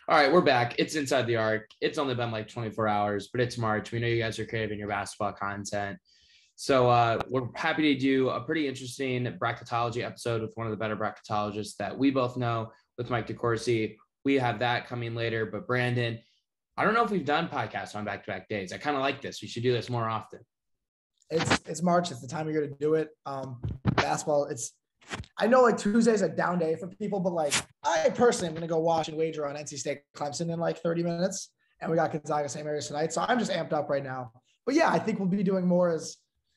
All right, we're back. It's Inside the Arc. It's only been like 24 hours, but it's March. We know you guys are craving your basketball content. So we're happy to do a pretty interesting bracketology episode with one of the better bracketologists that we both know, with Mike DeCourcy. We have that coming later. But Brandon, I don't know if we've done podcasts on back-to-back days. I kind of like this. We should do this more often. It's March. It's the time of year to do it. Basketball. I know like Tuesday's a down day for people, but like I personally am going to go watch and wager on NC State Clemson in like 30 minutes. And we got Gonzaga St. Mary's tonight. So I'm just amped up right now. But yeah, I think we'll be doing more as,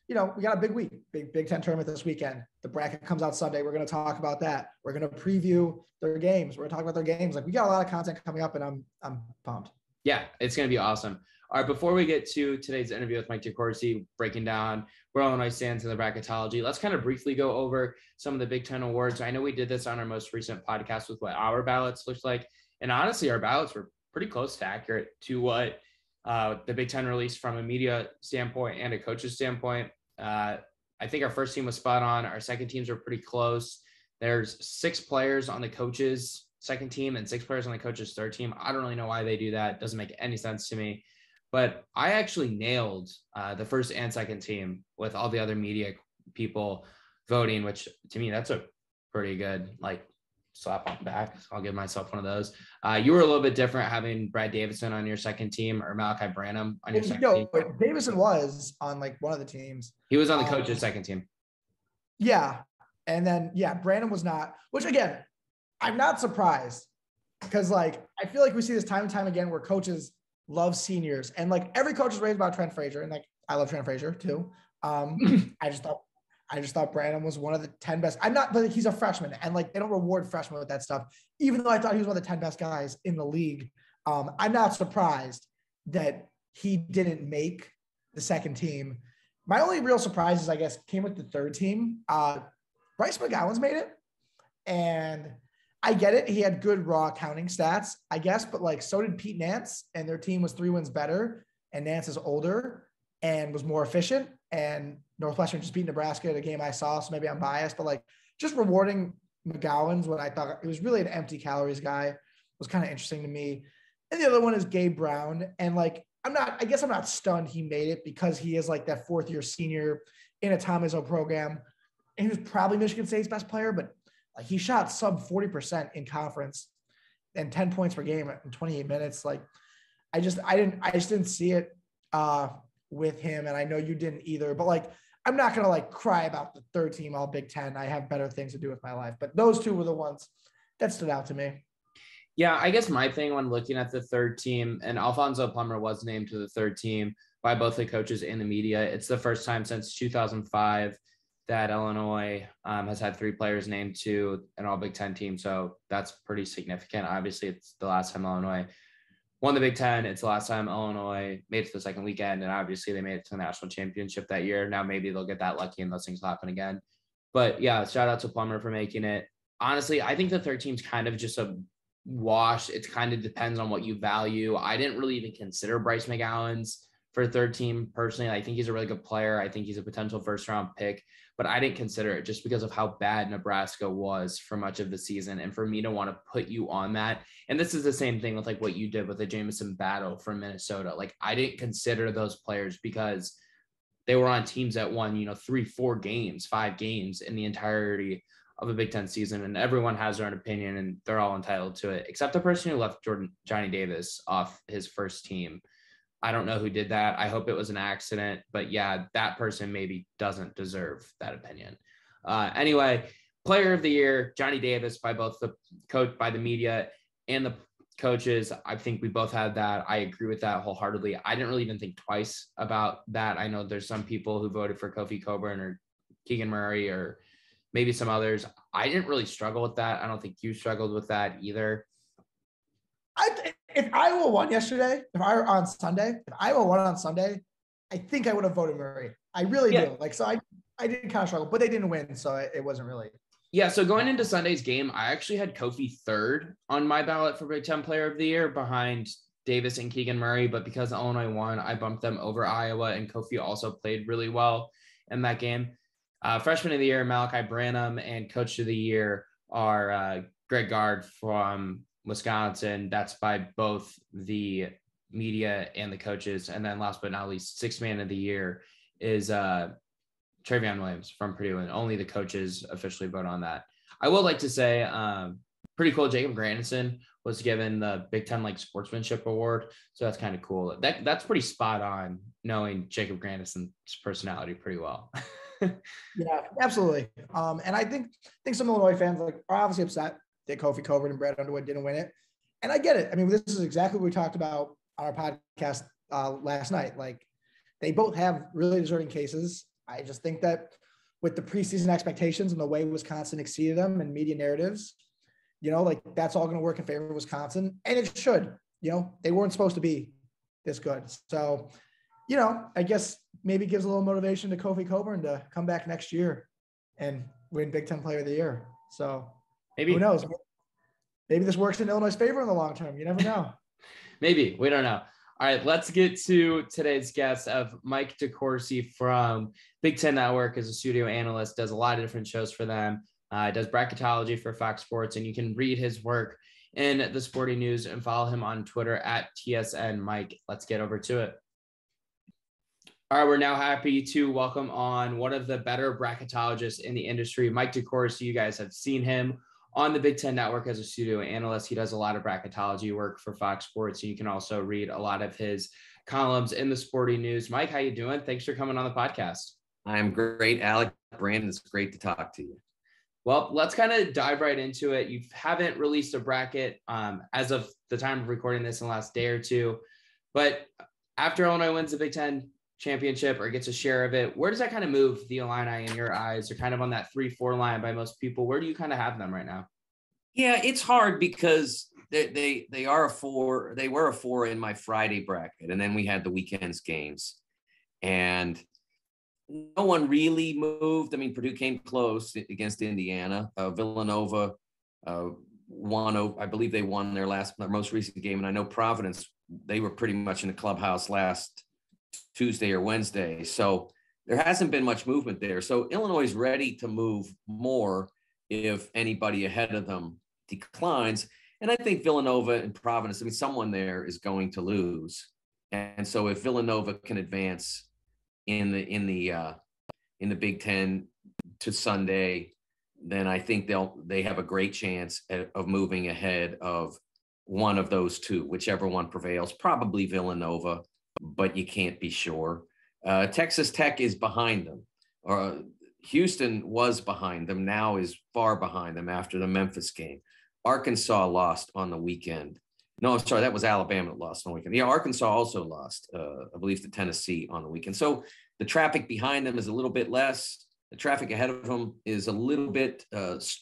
we got a big week, Big Ten tournament this weekend. The bracket comes out Sunday. We're going to talk about that. We're going to preview their games. We're going to talk about their games. Like we got a lot of content coming up and I'm pumped. Yeah, it's going to be awesome. All right, before we get to today's interview with Mike DeCourcy, breaking down where Illinois stands in the bracketology, let's kind of briefly go over some of the Big Ten awards. I know we did this on our most recent podcast with what our ballots looked like. And honestly, our ballots were pretty close to accurate to what the Big Ten released from a media standpoint and a coach's standpoint. I think our first team was spot on. Our second teams were pretty close. There's 6 players on the coach's second team and 6 players on the coach's third team. I don't really know why they do that. It doesn't make any sense to me. But I actually nailed the first and second team with all the other media people voting, which to me, that's a pretty good slap on the back. I'll give myself one of those. You were a little bit different having Brad Davison on your second team or Malachi Branham on your second team. Davison was on like one of the teams. He was on the coach's second team. Yeah. And then, Branham was not, which again, I'm not surprised because like, I feel like we see this time and time again where coaches love seniors and like every coach is raised about Trent Frazier and like I love Trent Frazier too. I just thought Branham was one of the 10 best. But he's a freshman and like they don't reward freshmen with that stuff. Even though I thought he was one of the 10 best guys in the league, I'm not surprised that he didn't make the second team. My only real surprises, I guess, came with the third team. Bryce McGowan's made it, and I get it. He had good raw counting stats, I guess, but like so did Pete Nance, and their team was 3 wins better. And Nance is older and was more efficient. And Northwestern just beat Nebraska at a game I saw, so maybe I'm biased, but like just rewarding McGowan's when I thought it was really an empty calories guy was kind of interesting to me. And the other one is Gabe Brown, and like I'm not stunned he made it because he is like that 4th year senior in a Tom Izzo program, and he was probably Michigan State's best player, but like he shot sub 40% in conference and 10 points per game in 28 minutes. Like I just didn't see it with him. And I know you didn't either, but like, I'm not going to like cry about the third team all Big Ten. I have better things to do with my life, but those 2 were the ones that stood out to me. Yeah, I guess my thing when looking at the third team, and Alfonso Plummer was named to the third team by both the coaches and the media. It's the first time since 2005 that Illinois has had 3 players named to an all Big Ten team. So that's pretty significant. Obviously, it's the last time Illinois won the Big Ten. It's the last time Illinois made it to the second weekend. And obviously they made it to the national championship that year. Now maybe they'll get that lucky and those things will happen again. But yeah, shout out to Plummer for making it. Honestly, I think the third team's kind of just a wash. It kind of depends on what you value. I didn't really even consider Bryce McGowan's for third team personally. I think he's a really good player. I think he's a potential first round pick, but I didn't consider it just because of how bad Nebraska was for much of the season. And for me to want to put you on that, and this is the same thing with like what you did with the Jamison Battle from Minnesota. Like I didn't consider those players because they were on teams that won, 3, 4 games, 5 games in the entirety of a Big Ten season. And everyone has their own opinion and they're all entitled to it, except the person who left Johnny Davis off his first team. I don't know who did that. I hope it was an accident, but yeah, that person maybe doesn't deserve that opinion. Anyway, player of the year, Johnny Davis, by both the coach, by the media and the coaches. I think we both had that. I agree with that wholeheartedly. I didn't really even think twice about that. I know there's some people who voted for Kofi Coburn or Keegan Murray or maybe some others. I didn't really struggle with that. I don't think you struggled with that either. If Iowa won yesterday, if Iowa won on Sunday, I think I would have voted Murray. I really do. Like, so I did kind of struggle, but they didn't win. So it wasn't really. Yeah. So going into Sunday's game, I actually had Kofi third on my ballot for Big Ten Player of the Year behind Davis and Keegan Murray. But because Illinois won, I bumped them over Iowa, and Kofi also played really well in that game. Freshman of the Year, Malachi Branham, and Coach of the Year are Greg Gard from Wisconsin. That's by both the media and the coaches. And then last but not least, sixth man of the year is Trevion Williams from Purdue, and only the coaches officially vote on that. I would like to say pretty cool. Jacob Grandison was given the Big Ten like sportsmanship award. So that's kind of cool. That's pretty spot on, knowing Jacob Grandison's personality pretty well. Yeah, absolutely. And I think some Illinois fans like are obviously upset that Kofi Cockburn and Brad Underwood didn't win it. And I get it. I mean, this is exactly what we talked about on our podcast last night. Like, they both have really deserving cases. I just think that with the preseason expectations and the way Wisconsin exceeded them and media narratives, like that's all going to work in favor of Wisconsin, and it should. They weren't supposed to be this good. So, I guess maybe gives a little motivation to Kofi Cockburn to come back next year and win Big Ten Player of the Year. So maybe, who knows? Maybe this works in Illinois' favor in the long term. You never know. Maybe. We don't know. All right, let's get to today's guest of Mike DeCourcy from Big Ten Network as a studio analyst, does a lot of different shows for them, does bracketology for Fox Sports, and you can read his work in the Sporting News and follow him on Twitter at TSN Mike. Let's get over to it. All right, we're now happy to welcome on one of the better bracketologists in the industry, Mike DeCourcy. You guys have seen him on the Big Ten Network as a studio analyst. He does a lot of bracketology work for Fox Sports. And you can also read a lot of his columns in the Sporting News. Mike, how you doing? Thanks for coming on the podcast. I'm great, Alec. Brandon, it's great to talk to you. Well, let's kind of dive right into it. You haven't released a bracket as of the time of recording this in the last day or two. But after Illinois wins the Big Ten championship or gets a share of it, where does that kind of move the Illini in your eyes? They're kind of on that 3-4 line by most people. Where do you kind of have them right now? Yeah, it's hard because they are a 4. They were a 4 in my Friday bracket, and then we had the weekend's games, and no one really moved. I mean, Purdue came close against Indiana. Villanova won. I believe they won their most recent game, and I know Providence. They were pretty much in the clubhouse last Tuesday or Wednesday. So there hasn't been much movement there. So Illinois is ready to move more if anybody ahead of them declines. And I think Villanova and Providence, I mean, someone there is going to lose. And so if Villanova can advance in the Big Ten to Sunday, then I think they have a great chance of moving ahead of one of those two, whichever one prevails, probably Villanova, but you can't be sure. Texas Tech is behind them. Houston was behind them, now is far behind them after the Memphis game. Arkansas lost on the weekend. No, sorry, that was Alabama that lost on the weekend. Yeah, Arkansas also lost, I believe, to Tennessee on the weekend. So the traffic behind them is a little bit less. The traffic ahead of them is a little bit, it's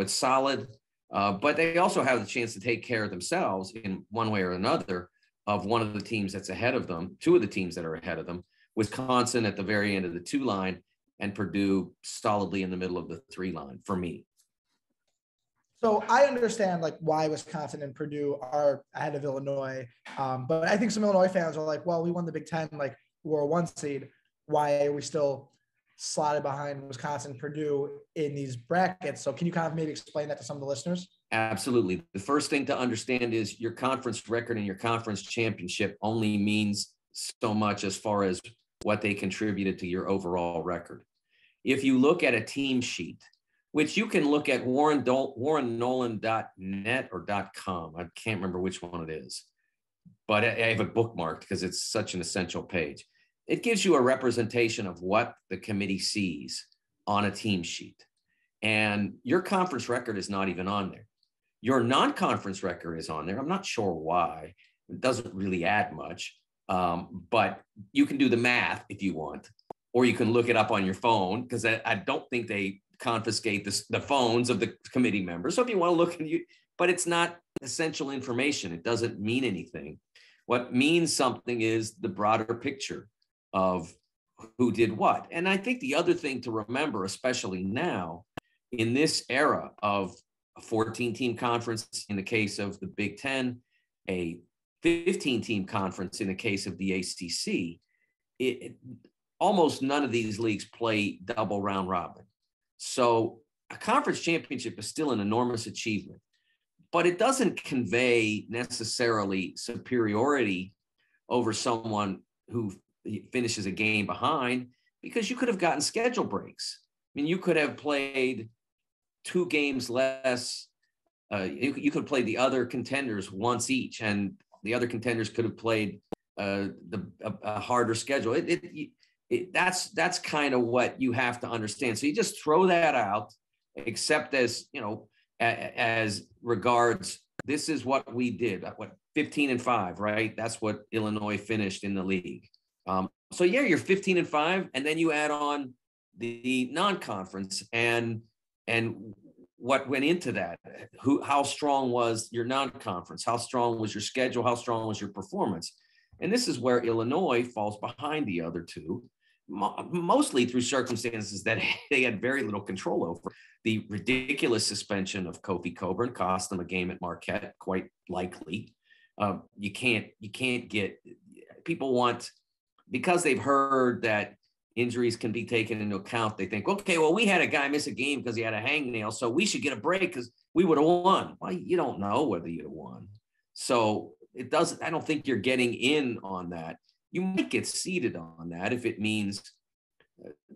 solid. But they also have the chance to take care of themselves in one way or another of one of the teams that's ahead of them, two of the teams that are ahead of them, Wisconsin at the very end of the 2 line and Purdue solidly in the middle of the 3 line for me. So I understand like why Wisconsin and Purdue are ahead of Illinois. But I think some Illinois fans are like, well, we won the Big Ten, like we're a 1 seed. Why are we still slotted behind Wisconsin and Purdue in these brackets? So can you kind of maybe explain that to some of the listeners? Absolutely. The first thing to understand is your conference record and your conference championship only means so much as far as what they contributed to your overall record. If you look at a team sheet, which you can look at warrennolan.net or .com. I can't remember which one it is, but I have it bookmarked because it's such an essential page. It gives you a representation of what the committee sees on a team sheet. And your conference record is not even on there. Your non-conference record is on there. I'm not sure why. It doesn't really add much, but you can do the math if you want, or you can look it up on your phone because I don't think they confiscate the phones of the committee members. So if you want to look at you, but it's not essential information. It doesn't mean anything. What means something is the broader picture of who did what. And I think the other thing to remember, especially now in this era of a 14-team conference in the case of the Big Ten, a 15-team conference in the case of the ACC, almost none of these leagues play double round robin. So a conference championship is still an enormous achievement. but it doesn't convey necessarily superiority over someone who finishes a game behind, because you could have gotten schedule breaks. I mean, you could have played 2 games less. You could play the other contenders once each, and the other contenders could have played a harder schedule. That's kind of what you have to understand. So you just throw that out, except as, you know, as regards, this is what we did. What, 15-5, right? That's what Illinois finished in the league. So yeah, you're 15-5, and then you add on the non-conference and what went into that. How strong was your non-conference? How strong was your schedule? How strong was your performance? And this is where Illinois falls behind the other two, mostly through circumstances that they had very little control over. The ridiculous suspension of Kofi Cockburn cost them a game at Marquette, quite likely. You can't get, people want, because they've heard that injuries can be taken into account, they think, okay, well, we had a guy miss a game because he had a hangnail, so we should get a break because we would have won. Well, you don't know whether you'd have won. So it doesn't, I don't think you're getting in on that. You might get seated on that if it means,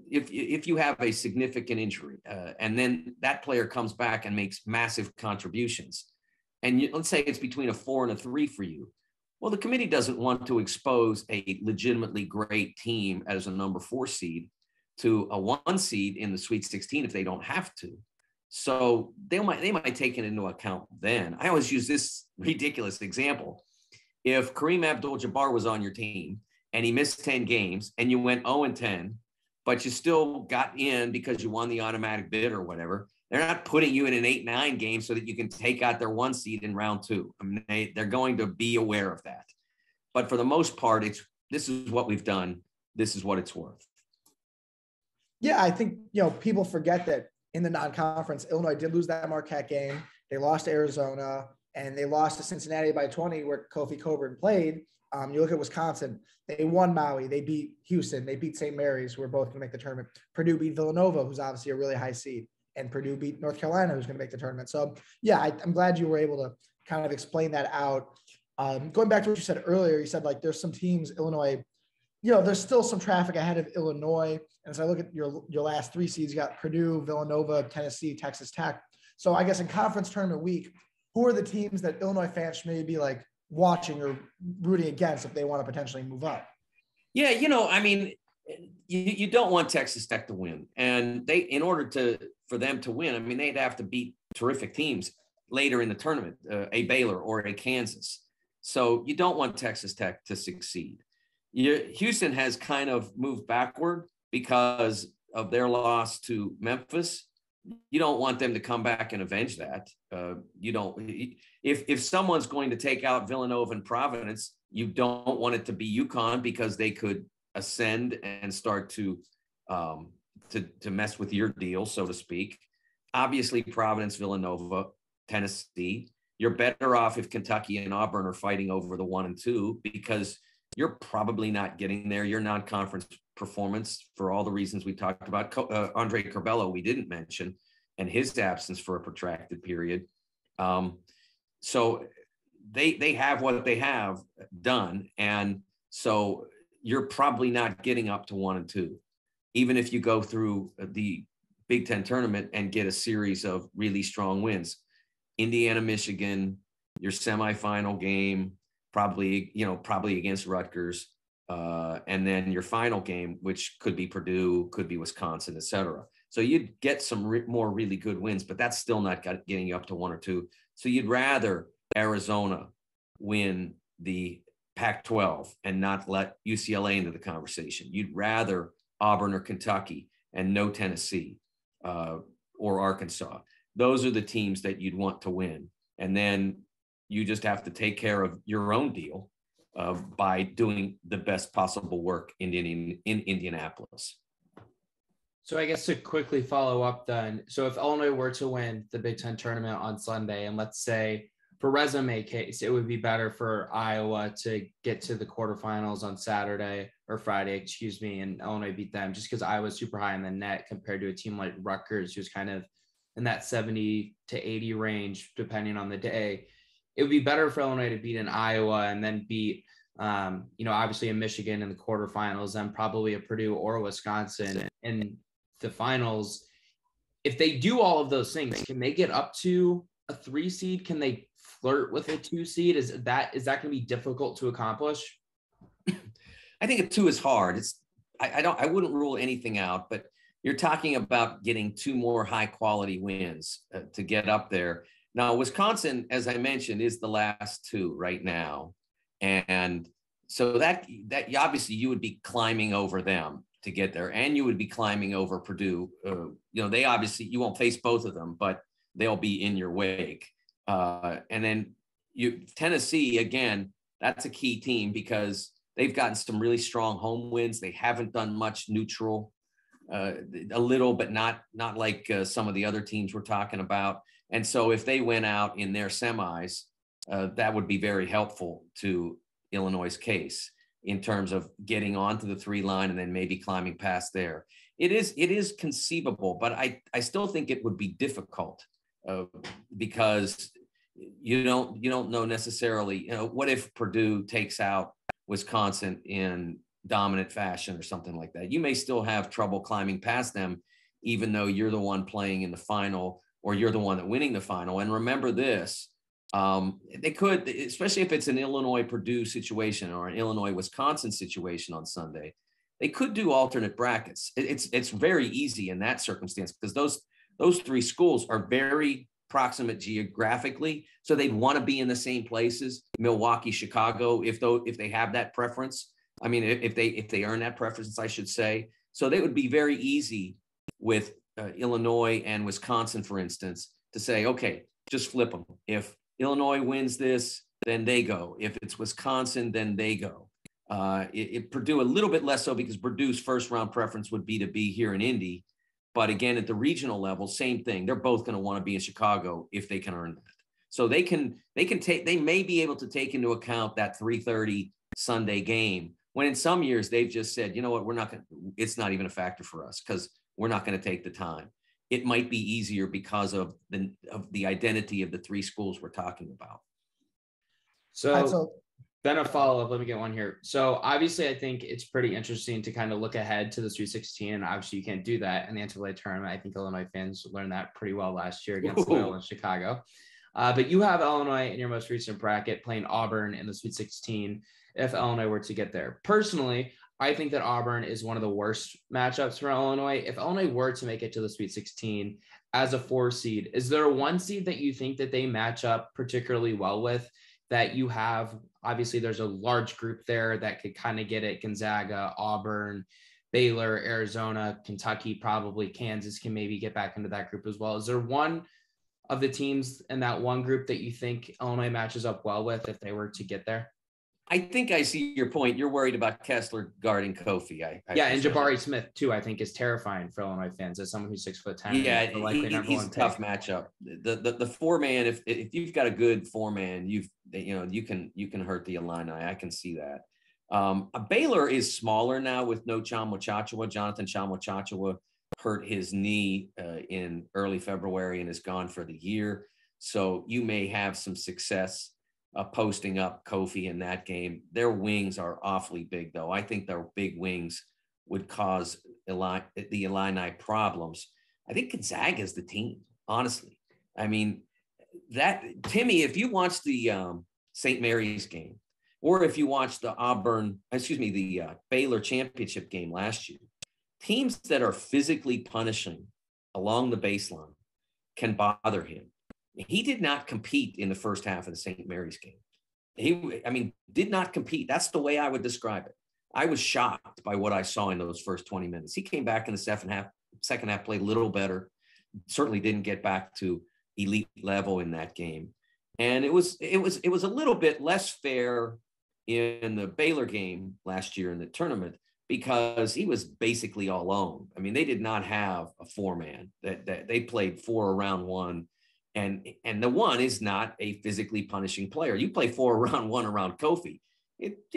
if you have a significant injury and then that player comes back and makes massive contributions, and let's say it's between a 4 and a 3 for you. Well, the committee doesn't want to expose a legitimately great team as a number 4 seed to a 1 seed in the Sweet 16 if they don't have to. So they might take it into account then. I always use this ridiculous example. If Kareem Abdul-Jabbar was on your team and he missed 10 games and you went 0-10, but you still got in because you won the automatic bid or whatever, they're not putting you in an 8-9 game so that you can take out their 1 seed in round 2. I mean, they're going to be aware of that. But for the most part, this is what we've done. This is what it's worth. Yeah, I think, people forget that in the non-conference, Illinois did lose that Marquette game. They lost to Arizona, and they lost to Cincinnati by 20, where Kofi Cockburn played. You look at Wisconsin, they won Maui. They beat Houston. They beat St. Mary's, who are both going to make the tournament. Purdue beat Villanova, who's obviously a really high seed. And Purdue beat North Carolina, who's going to make the tournament. So, yeah, I'm glad you were able to kind of explain that out. Going back to what you said earlier, you said, like, there's some teams, Illinois, there's still some traffic ahead of Illinois. And as I look at your last 3 seeds, you got Purdue, Villanova, Tennessee, Texas Tech. So I guess in conference tournament week, who are the teams that Illinois fans should maybe be like watching or rooting against if they want to potentially move up? Yeah, I mean, you don't want Texas Tech to win. And in order for them to win, I mean, they'd have to beat terrific teams later in the tournament, a Baylor or a Kansas. So you don't want Texas Tech to succeed. Houston has kind of moved backward because of their loss to Memphis. You don't want them to come back and avenge that. If someone's going to take out Villanova and Providence, you don't want it to be UConn, because they could ascend and start to mess with your deal, so to speak. Obviously, Providence, Villanova, Tennessee. You're better off if Kentucky and Auburn are fighting over the 1 and 2, because you're probably not getting there. Your non-conference performance, for all the reasons we talked about, Andre Curbelo we didn't mention, and his absence for a protracted period. So they have what they have done, and so you're probably not getting up to 1 and 2, even if you go through the Big Ten tournament and get a series of really strong wins. Indiana, Michigan, your semifinal game, probably against Rutgers, and then your final game, which could be Purdue, could be Wisconsin, et cetera. So you'd get some more really good wins, but that's still not getting you up to 1 or 2. So you'd rather Arizona win the Pac-12 and not let UCLA into the conversation. You'd rather Auburn or Kentucky and no Tennessee or Arkansas. Those are the teams that you'd want to win. And then you just have to take care of your own deal by doing the best possible work in Indianapolis. So I guess to quickly follow up then, so if Illinois were to win the Big Ten tournament on Sunday, and let's say for resume case, it would be better for Iowa to get to the quarterfinals on Saturday or Friday, and Illinois beat them just because Iowa's super high in the net compared to a team like Rutgers, who's kind of in that 70 to 80 range, depending on the day. It would be better for Illinois to beat an Iowa and then beat, obviously a Michigan in the quarterfinals, and probably a Purdue or a Wisconsin in the finals. If they do all of those things, can they get up to a 3 seed? Can they flirt with a 2 seed? Is that going to be difficult to accomplish? I think a 2 is hard. I wouldn't rule anything out, but you're talking about getting 2 more high quality wins to get up there. Now, Wisconsin, as I mentioned, is the last 2 right now. And so that obviously you would be climbing over them to get there, and you would be climbing over Purdue. They obviously, you won't face both of them, but they'll be in your wake. And then Tennessee, again, that's a key team because they've gotten some really strong home wins. They haven't done much neutral, a little, but not like some of the other teams we're talking about. And so if they went out in their semis, that would be very helpful to Illinois' case in terms of getting onto the 3 line and then maybe climbing past there. It is conceivable, but I still think it would be difficult because you don't know necessarily, what if Purdue takes out Wisconsin in dominant fashion or something like that. You may still have trouble climbing past them, even though you're the one playing in the final or you're the one that winning the final. And remember this, they could, especially if it's an Illinois-Purdue situation or an Illinois-Wisconsin situation on Sunday, they could do alternate brackets. It's very easy in that circumstance because those 3 schools are very proximate geographically, so they'd want to be in the same places. Milwaukee, Chicago, if they have that preference. I mean, if they earn that preference, I should say. So they would be very easy with Illinois and Wisconsin, for instance, to say, okay, just flip them. If Illinois wins this, then they go. If it's Wisconsin, then they go. Purdue a little bit less so because Purdue's first round preference would be to be here in Indy. But again, at the regional level, same thing. They're both going to want to be in Chicago if they can earn that. So they may be able to take into account that 3:30 Sunday game when in some years they've just said, you know what, it's not even a factor for us because we're not going to take the time. It might be easier because of the identity of the 3 schools we're talking about. So then a follow-up, let me get one here. So obviously I think it's pretty interesting to kind of look ahead to the Sweet 16, and obviously you can't do that in the NCAA tournament. I think Illinois fans learned that pretty well last year against Loyola in Chicago. But you have Illinois in your most recent bracket playing Auburn in the Sweet 16 if Illinois were to get there. Personally, I think that Auburn is one of the worst matchups for Illinois. If Illinois were to make it to the Sweet 16 as a 4 seed, is there a 1 seed that you think that they match up particularly well with that you have? Obviously, there's a large group there that could kind of get it. Gonzaga, Auburn, Baylor, Arizona, Kentucky, probably Kansas can maybe get back into that group as well. Is there one of the teams in that one group that you think Illinois matches up well with if they were to get there? I think I see your point. You're worried about Kessler guarding Kofi. And Jabari Smith too, I think, is terrifying for Illinois fans as someone who's 6'10". Yeah, he's a tough matchup. The 4-man, if you've got a good 4-man, you can hurt the Illini. I can see that. Baylor is smaller now with no Tchamwa Tchatchoua. Jonathan Tchamwa Tchatchoua hurt his knee in early February and is gone for the year. So you may have some success posting up Kofi in that game. Their wings are awfully big, though. I think their big wings would cause the Illini problems. I think Gonzaga is the team, honestly. I mean, Timmy, if you watch the St. Mary's game, or if you watch the Baylor championship game last year, teams that are physically punishing along the baseline can bother him. He did not compete in the first half of the St. Mary's game. He did not compete. That's the way I would describe it. I was shocked by what I saw in those first 20 minutes. He came back in the second half, played a little better, certainly didn't get back to elite level in that game. And it was a little bit less fair in the Baylor game last year in the tournament because he was basically all alone. I mean, they did not have a 4-man. That they played 4 around 1. And the 1 is not a physically punishing player. You play 4 around 1 around Kofi. It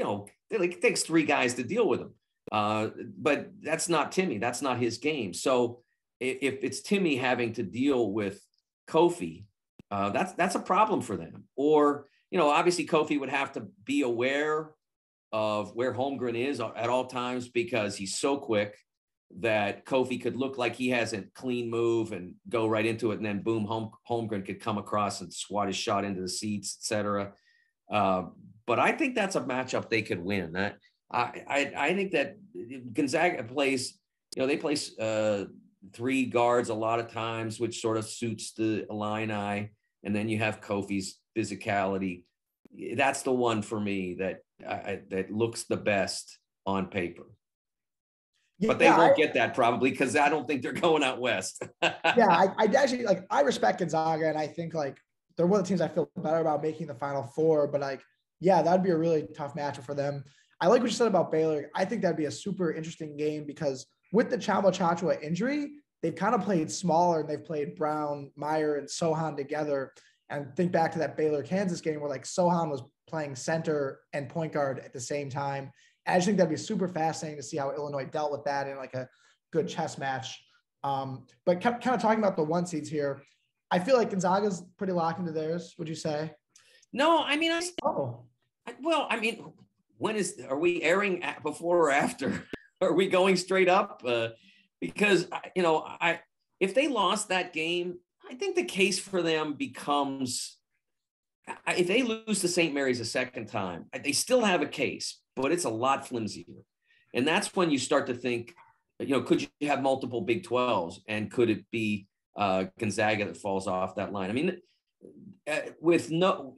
takes 3 guys to deal with him. But that's not Timmy. That's not his game. So if it's Timmy having to deal with Kofi, that's a problem for them. Or, obviously Kofi would have to be aware of where Holmgren is at all times, because he's so quick that Kofi could look like he has a clean move and go right into it. And then boom, Holmgren could come across and swat his shot into the seats, etc. But I think that's a matchup they could win. I think that Gonzaga plays, they play three guards a lot of times, which sort of suits the Illini. And then you have Kofi's physicality. That's the one for me that looks the best on paper. But they won't get that probably, because I don't think they're going out west. I actually I respect Gonzaga, and I think they're one of the teams I feel better about making the Final Four. But that'd be a really tough matchup for them. I like what you said about Baylor. I think that'd be a super interesting game, because with the Chama Chachua injury, they've kind of played smaller, and they've played Brown, Meyer, and Sohan together. And think back to that Baylor-Kansas game where Sohan was playing center and point guard at the same time. I just think that'd be super fascinating to see how Illinois dealt with that in a good chess match. But kind of talking about the one seeds here, I feel like Gonzaga's pretty locked into theirs. Would you say? No, I mean, are we airing before or after? Are we going straight up? Because if they lost that game, I think the case for them becomes, if they lose to St. Mary's a second time, they still have a case, but it's a lot flimsier. And that's when you start to think, could you have multiple Big 12s, and could it be Gonzaga that falls off that line? I mean, without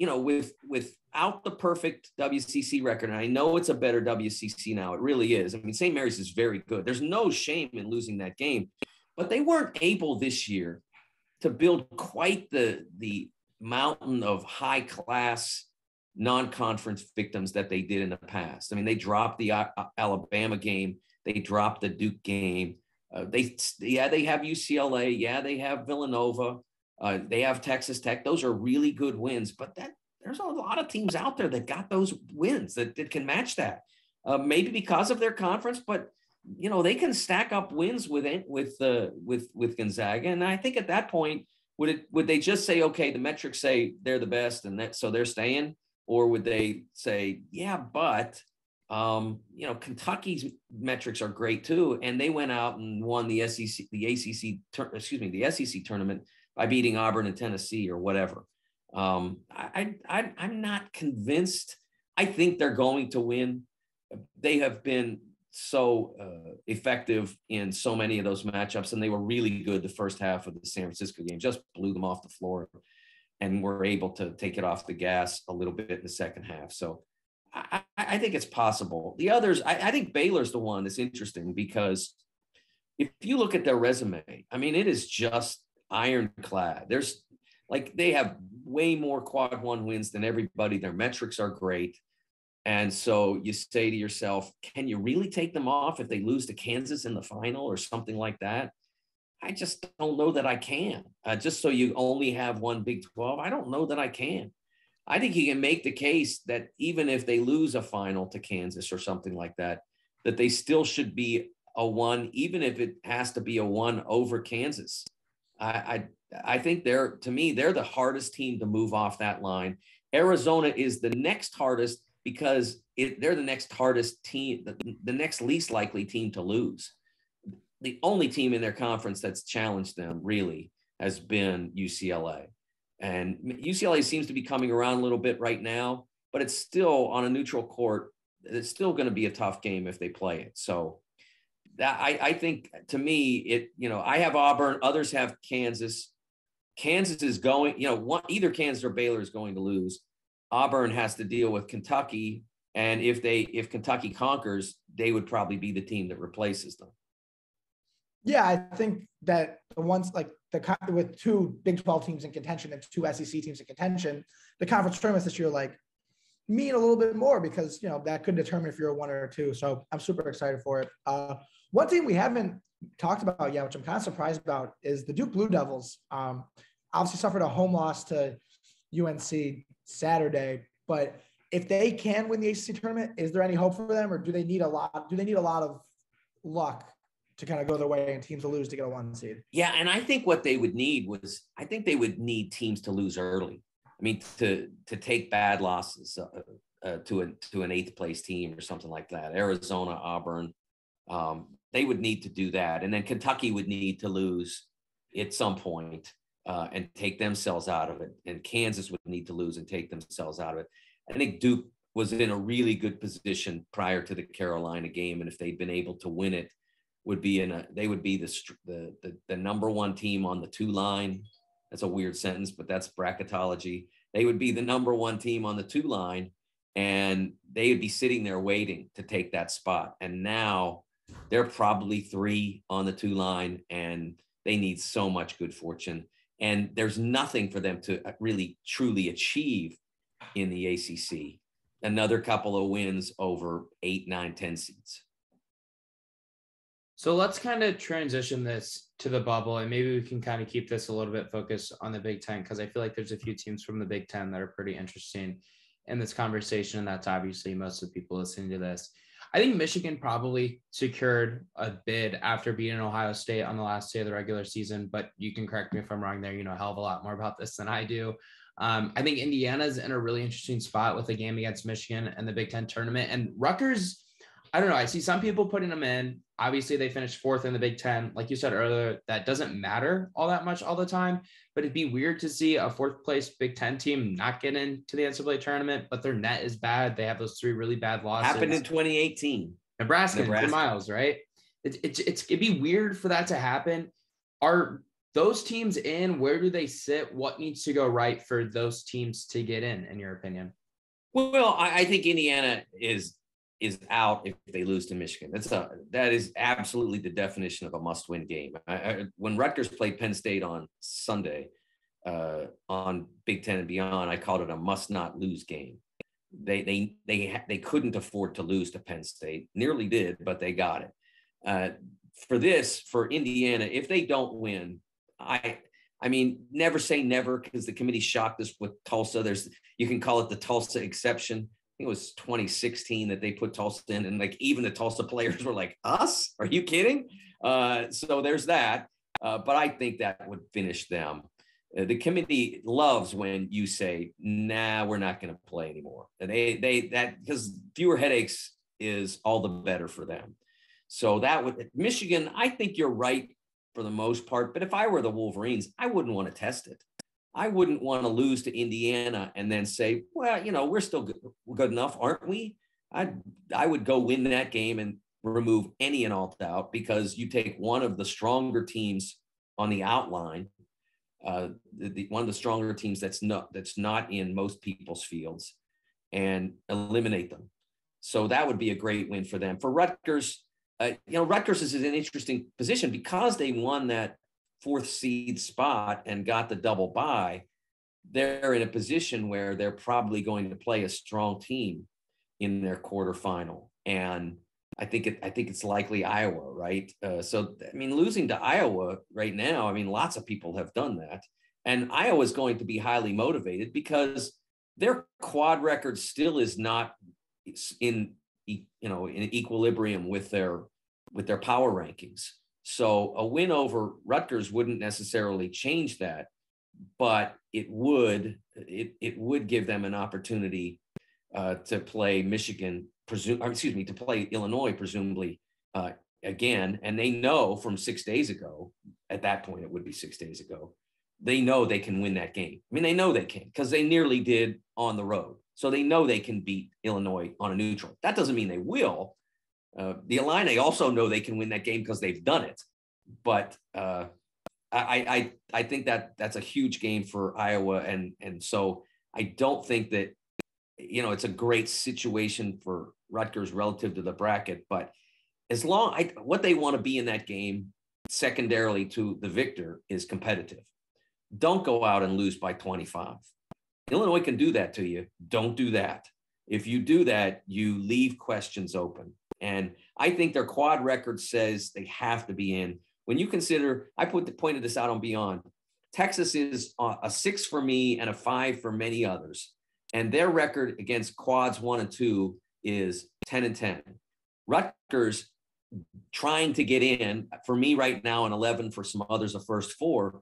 the perfect WCC record, and I know it's a better WCC now, it really is. I mean, St. Mary's is very good. There's no shame in losing that game, but they weren't able this year to build quite the mountain of high class non-conference victims that they did in the past. I mean, they dropped the Alabama game. They dropped the Duke game. They have UCLA. Yeah, they have Villanova. They have Texas Tech. Those are really good wins, but there's a lot of teams out there that got those wins that can match that. Maybe because of their conference, but they can stack up wins with Gonzaga. And I think at that point, would they just say, okay, the metrics say they're the best, and so they're staying? Or would they say, yeah, but Kentucky's metrics are great too, and they went out and won the SEC tournament by beating Auburn and Tennessee or whatever. I'm not convinced. I think they're going to win. They have been so effective in so many of those matchups, and they were really good the first half of the San Francisco game. Just blew them off the floor, and were able to take it off the gas a little bit in the second half. So I think it's possible. The others, I think Baylor's the one that's interesting, because if you look at their resume, I mean, it is just ironclad. They have way more quad one wins than everybody. Their metrics are great. And so you say to yourself, can you really take them off if they lose to Kansas in the final or something like that? I just don't know that I can. Just so you only have one Big 12, I don't know that I can. I think you can make the case that even if they lose a final to Kansas or something like that, that they still should be a one, even if it has to be a one over Kansas. I think they're the hardest team to move off that line. Arizona is the next hardest, because they're the next hardest team, the next least likely team to lose. The only team in their conference that's challenged them really has been UCLA. And UCLA seems to be coming around a little bit right now, but it's still on a neutral court. It's still going to be a tough game if they play it. So I think, to me, I have Auburn, others have Kansas. Kansas is going, either Kansas or Baylor is going to lose. Auburn has to deal with Kentucky. And if Kentucky conquers, they would probably be the team that replaces them. Yeah, I think that the ones with two Big 12 teams in contention and two SEC teams in contention, the conference tournaments this year mean a little bit more, because that could determine if you're a one or a two. So I'm super excited for it. One team we haven't talked about yet, which I'm kind of surprised about, is the Duke Blue Devils. Obviously suffered a home loss to UNC Saturday, but if they can win the ACC tournament, is there any hope for them, or do they need a lot of luck to kind of go their way and teams to lose to get a 1 seed. Yeah, and I think what they would need they would need teams to lose early. I mean, to take bad losses to an 8th place team or something like that. Arizona, Auburn, they would need to do that, and then Kentucky would need to lose at some point and take themselves out of it, and Kansas would need to lose and take themselves out of it. I think Duke was in a really good position prior to the Carolina game, and if they'd been able to win it, they would be the number 1 team on the 2 line. That's a weird sentence, but that's bracketology. They would be the number 1 team on the 2 line, and they would be sitting there waiting to take that spot. And now they're probably 3 on the 2 line, and they need so much good fortune. And there's nothing for them to really truly achieve in the ACC. Another couple of wins over 8, 9, 10 seeds. So let's kind of transition this to the bubble, and maybe we can kind of keep this a little bit focused on the Big Ten, because I feel like there's a few teams from the Big Ten that are pretty interesting in this conversation. And that's obviously most of the people listening to this. I think Michigan probably secured a bid after beating Ohio State on the last day of the regular season, but you can correct me if I'm wrong there. You know a hell of a lot more about this than I do. I think Indiana's in a really interesting spot with a game against Michigan and the Big Ten tournament. And Rutgers, I don't know. I see some people putting them in. Obviously, they finished 4th in the Big Ten. Like you said earlier, that doesn't matter all that much all the time. But it'd be weird to see a 4th place Big Ten team not get into the NCAA tournament, but their net is bad. They have those 3 really bad losses. Happened in 2018. Nebraska. 2 miles, right? It'd be weird for that to happen. Are those teams in? Where do they sit? What needs to go right for those teams to get in your opinion? Well, I think Indiana is out if they lose to Michigan. That is absolutely the definition of a must-win game. When Rutgers played Penn State on Sunday on Big Ten and Beyond, I called it a must-not-lose game. They couldn't afford to lose to Penn State. Nearly did, but they got it. For Indiana, if they don't win, I mean, never say never, because the committee shocked us with Tulsa. You can call it the Tulsa exception. I think it was 2016 that they put Tulsa in, and like even the Tulsa players were like, "Us? Are you kidding?" So there's that. But I think that would finish them. The committee loves when you say, "Nah, we're not going to play anymore." And because fewer headaches is all the better for them. So that would Michigan. I think you're right for the most part. But if I were the Wolverines, I wouldn't want to test it. I wouldn't want to lose to Indiana and then say, well, we're still good enough, aren't we? I would go win that game and remove any and all doubt, because you take one of the stronger teams on the outline, one of the stronger teams that's not in most people's fields, and eliminate them. So that would be a great win for them. For Rutgers, Rutgers is in an interesting position because they won that 4th seed spot and got the double bye. They're in a position where they're probably going to play a strong team in their quarterfinal. And I think it's likely Iowa, right? Losing to Iowa right now, lots of people have done that. And Iowa is going to be highly motivated because their quad record still is not in equilibrium with their power rankings. So a win over Rutgers wouldn't necessarily change that, but it would give them an opportunity to play Michigan, to play Illinois, presumably again. And they know from 6 days ago, at that point, it would be 6 days ago, they know they can win that game. They know they can, because they nearly did on the road. So they know they can beat Illinois on a neutral. That doesn't mean they will. The Illini also know they can win that game because they've done it. But I think that's a huge game for Iowa. And so I don't think that, it's a great situation for Rutgers relative to the bracket. But what they want to be in that game, secondarily to the victor, is competitive. Don't go out and lose by 25. Illinois can do that to you. Don't do that. If you do that, you leave questions open. And I think their quad record says they have to be in. When you consider, I pointed this out on Beyond, Texas is a 6 for me and a 5 for many others. And their record against quads 1 and 2 is 10-10. Rutgers trying to get in. For me right now, an 11, for some others, a first 4.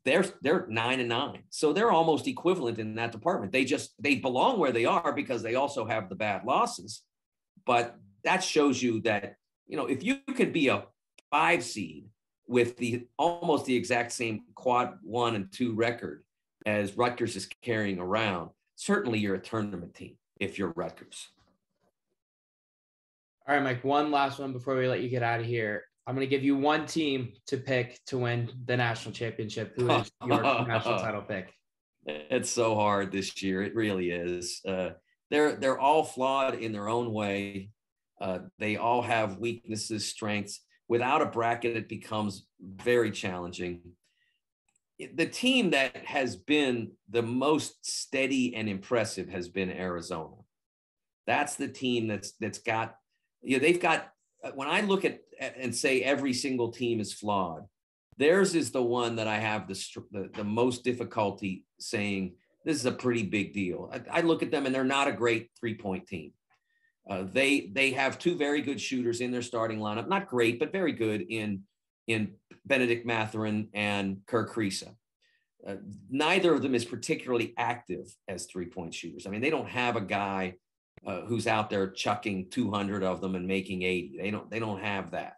They're 9-9, so they're almost equivalent in that department. They belong where they are because they also have the bad losses. But that shows you that, if you could be a 5 seed with almost the exact same quad 1 and 2 record as Rutgers is carrying around, certainly you're a tournament team if you're Rutgers. All right, Mike, one last one before we let you get out of here. I'm going to give you one team to pick to win the national championship. Who is your national title pick? It's so hard this year. It really is. They're all flawed in their own way. They all have weaknesses, strengths. Without a bracket, it becomes very challenging. The team that has been the most steady and impressive has been Arizona. That's the team that's got, they've got, when I look at and say every single team is flawed, theirs is the one that I have the most difficulty saying this is a pretty big deal. I look at them and they're not a great 3-point team. They have 2 very good shooters in their starting lineup, not great, but very good in Benedict Mathurin and Kirk Kriisa. Neither of them is particularly active as 3-point shooters. I mean, they don't have a guy who's out there chucking 200 of them and making 80. They don't have that.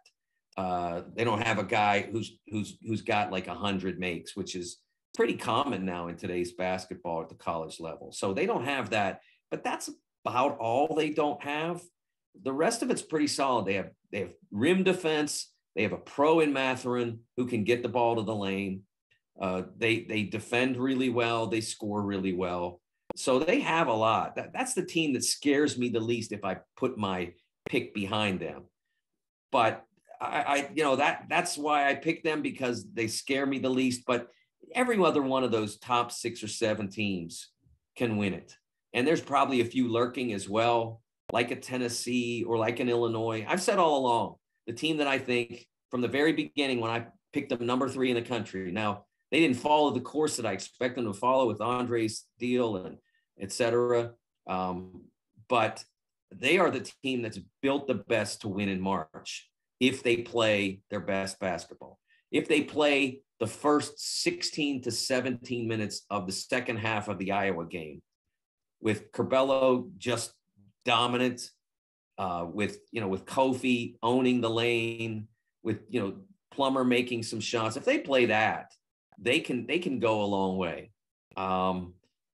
They don't have a guy who's got like 100 makes, which is pretty common now in today's basketball at the college level. So they don't have that, but that's about all they don't have. The rest of it's pretty solid. They have rim defense. They have a pro in Mathurin who can get the ball to the lane. They defend really well. They score really well. So they have a lot. That's the team that scares me the least if I put my pick behind them. But that's why I picked them, because they scare me the least. But every other one of those top 6 or 7 teams can win it. And there's probably a few lurking as well, like a Tennessee or like an Illinois. I've said all along, the team that I think from the very beginning when I picked them number 3 in the country. Now, they didn't follow the course that I expect them to follow with Andre's deal and et cetera. But they are the team that's built the best to win in March if they play their best basketball. If they play the first 16 to 17 minutes of the second half of the Iowa game, with Curbelo just dominant, with Kofi owning the lane, with Plummer making some shots. If they play that, they can go a long way.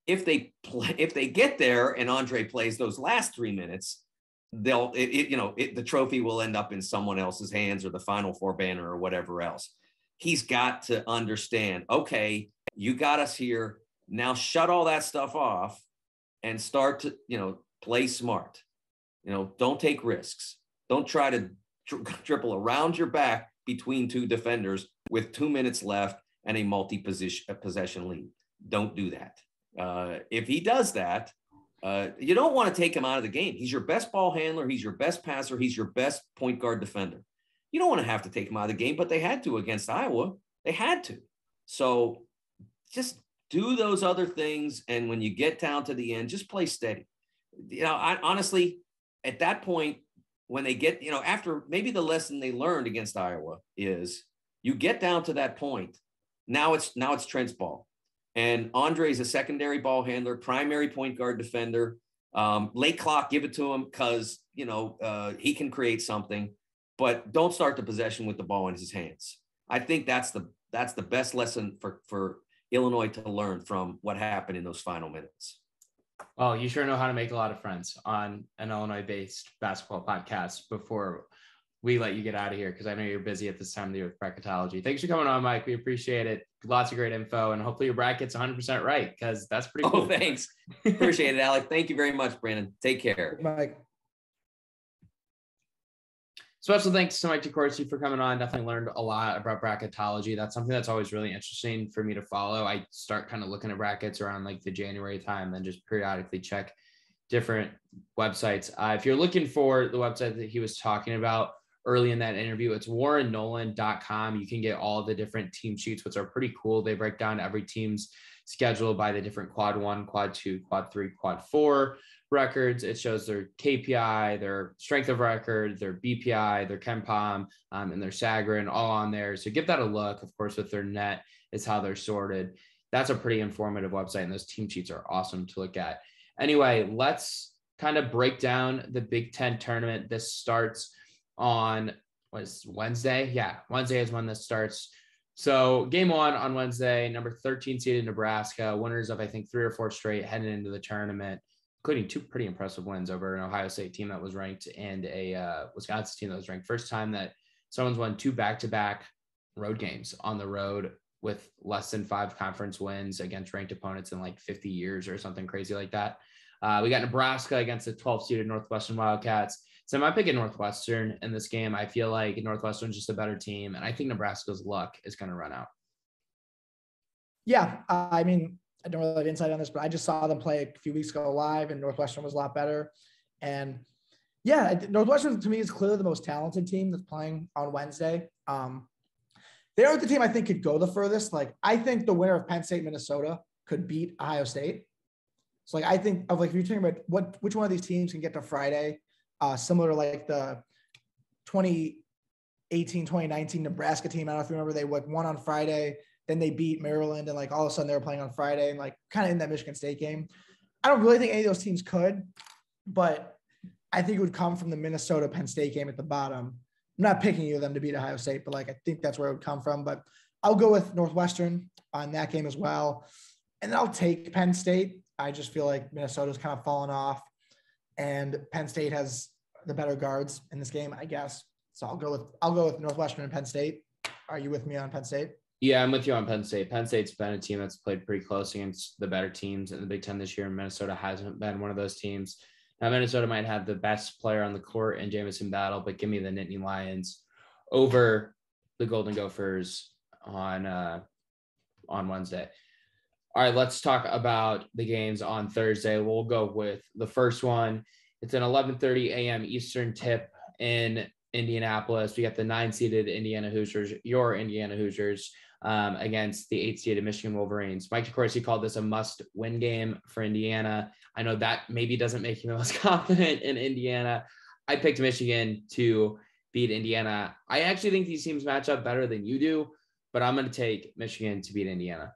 If they get there and Andre plays those last 3 minutes, the trophy will end up in someone else's hands, or the Final Four banner, or whatever else. He's got to understand, okay, you got us here. Now shut all that stuff off and start to, play smart. Don't take risks. Don't try to dribble around your back between 2 defenders with 2 minutes left and a multi-possession lead. Don't do that. If he does that, you don't want to take him out of the game. He's your best ball handler. He's your best passer. He's your best point guard defender. You don't want to have to take him out of the game, but they had to against Iowa. They had to. So just do those other things. And when you get down to the end, just play steady. I honestly, at that point, when they get, after maybe the lesson they learned against Iowa is you get down to that point. Now it's Trent's ball. And Andre's a secondary ball handler, primary point guard defender. Late clock, give it to him because, he can create something. But don't start the possession with the ball in his hands. I think that's the best lesson for Illinois to learn from what happened in those final minutes. Well, you sure know how to make a lot of friends on an Illinois-based basketball podcast before we let you get out of here, because I know you're busy at this time of the year with bracketology. Thanks for coming on, Mike. We appreciate it. Lots of great info, and hopefully your bracket's 100% right, because that's pretty cool. Oh, thanks. Appreciate it, Alec. Thank you very much, Brandon. Take care. Mike. Special thanks to Mike DeCourcy for coming on. Definitely learned a lot about bracketology. That's something that's always really interesting for me to follow. I start kind of looking at brackets around like the January time, and just periodically check different websites. If you're looking for the website that he was talking about early in that interview, it's warrennolan.com. You can get all the different team sheets, which are pretty cool. They break down every team's scheduled by the different quad 1, quad 2, quad 3, quad 4 records. It shows their KPI, their strength of record, their BPI, their KenPom, and their Sagarin all on there. So give that a look. Of course, with their net is how they're sorted. That's a pretty informative website, and those team sheets are awesome to look at. Anyway, let's kind of break down the Big Ten tournament. This starts on Wednesday. Yeah, Wednesday is when this starts. So game 1 on Wednesday, number 13 seeded Nebraska, winners of I think 3 or 4 straight heading into the tournament, including 2 pretty impressive wins over an Ohio State team that was ranked and a Wisconsin team that was ranked. First time that someone's won 2 back-to-back road games on the road with less than 5 conference wins against ranked opponents in like 50 years or something crazy like that. We got Nebraska against the 12-seeded Northwestern Wildcats. So I'm picking Northwestern in this game. I feel like Northwestern's just a better team, and I think Nebraska's luck is going to run out. Yeah, I mean, I don't really have insight on this, but I just saw them play a few weeks ago live, and Northwestern was a lot better. And yeah, Northwestern to me is clearly the most talented team that's playing on Wednesday. They are the team I think could go the furthest. Like, I think the winner of Penn State, Minnesota could beat Ohio State. So, like, I think of like, if you're talking about which one of these teams can get to Friday, similar to like the 2018, 2019 Nebraska team. I don't know if you remember, they won on Friday, then they beat Maryland, and like all of a sudden they were playing on Friday and like kind of in that Michigan State game. I don't really think any of those teams could, but I think it would come from the Minnesota Penn State game at the bottom. I'm not picking either of them to beat Ohio State, but like I think that's where it would come from. But I'll go with Northwestern on that game as well. And then I'll take Penn State. I just feel like Minnesota's kind of fallen off, and Penn State has the better guards in this game, I guess. So I'll go with Northwestern and Penn State. Are you with me on Penn State? Yeah, I'm with you on Penn State. Penn State's been a team that's played pretty close against the better teams in the Big Ten this year, and Minnesota hasn't been one of those teams. Now, Minnesota might have the best player on the court in Jamison Battle, but give me the Nittany Lions over the Golden Gophers on Wednesday. All right, let's talk about the games on Thursday. We'll go with the first one. It's an 11:30 a.m. Eastern tip in Indianapolis. We got the 9-seeded Indiana Hoosiers, your Indiana Hoosiers, against the 8-seeded Michigan Wolverines. Mike DeCourcy called this a must-win game for Indiana. I know that maybe doesn't make you the most confident in Indiana. I picked Michigan to beat Indiana. I actually think these teams match up better than you do, but I'm going to take Michigan to beat Indiana.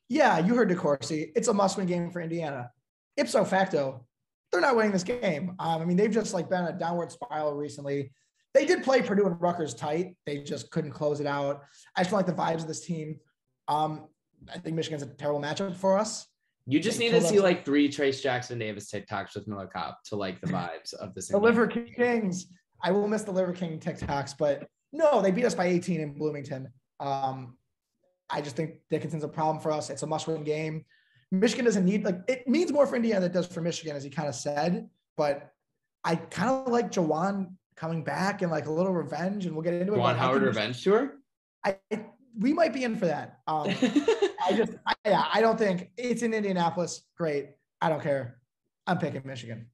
Yeah, you heard DeCourcy. It's a must-win game for Indiana. Ipso facto, they're not winning this game. I mean, they've just like been a downward spiral recently. They did play Purdue and Rutgers tight. They just couldn't close it out. I just don't like the vibes of this team. I think Michigan's a terrible matchup for us. You just need to see like 3 Trace Jackson Davis TikToks with Miller Kopp to like the vibes of this. The Liver Kings. I will miss the Liver King TikToks, but no, they beat us by 18 in Bloomington. I just think Dickinson's a problem for us. It's a must-win game. Michigan doesn't need, like, it means more for Indiana than it does for Michigan, as he kind of said. But I kind of like Juwan coming back and like a little revenge, and we'll get into it. Juwan Howard revenge tour? We might be in for that. I don't think it's in Indianapolis. Great. I don't care. I'm picking Michigan.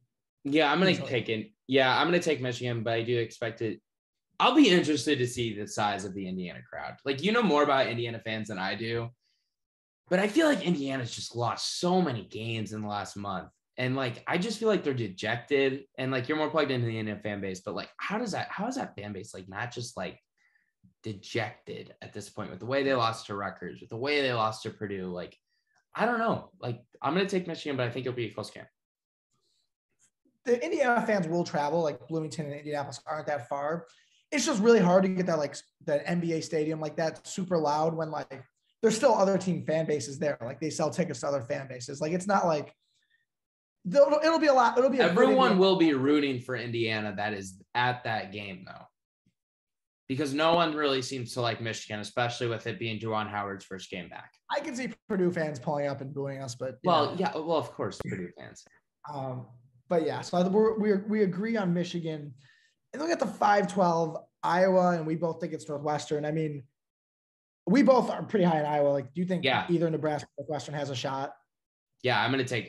Yeah, I'm going to take Michigan, but I do expect it. I'll be interested to see the size of the Indiana crowd. Like, you know more about Indiana fans than I do, but I feel like Indiana's just lost so many games in the last month. And like, I just feel like they're dejected, and like, you're more plugged into the Indiana fan base, but like, how is that fan base like not just like dejected at this point with the way they lost to Rutgers, with the way they lost to Purdue? Like, I don't know. Like, I'm going to take Michigan, but I think it'll be a close game. The Indiana fans will travel. Like, Bloomington and Indianapolis aren't that far. It's just really hard to get that, like, that NBA stadium like that super loud when like there's still other team fan bases there. Like, they sell tickets to other fan bases. Like, it's not like it'll be a lot. It'll be everyone will be rooting for Indiana that is at that game though, because no one really seems to like Michigan, especially with it being Juwan Howard's first game back. I can see Purdue fans pulling up and booing us, but of course, Purdue fans. But yeah, so we agree on Michigan. And look at the 5-12 Iowa, and we both think it's Northwestern. I mean, we both are pretty high in Iowa. Like, do you think either Nebraska or Northwestern has a shot? Yeah,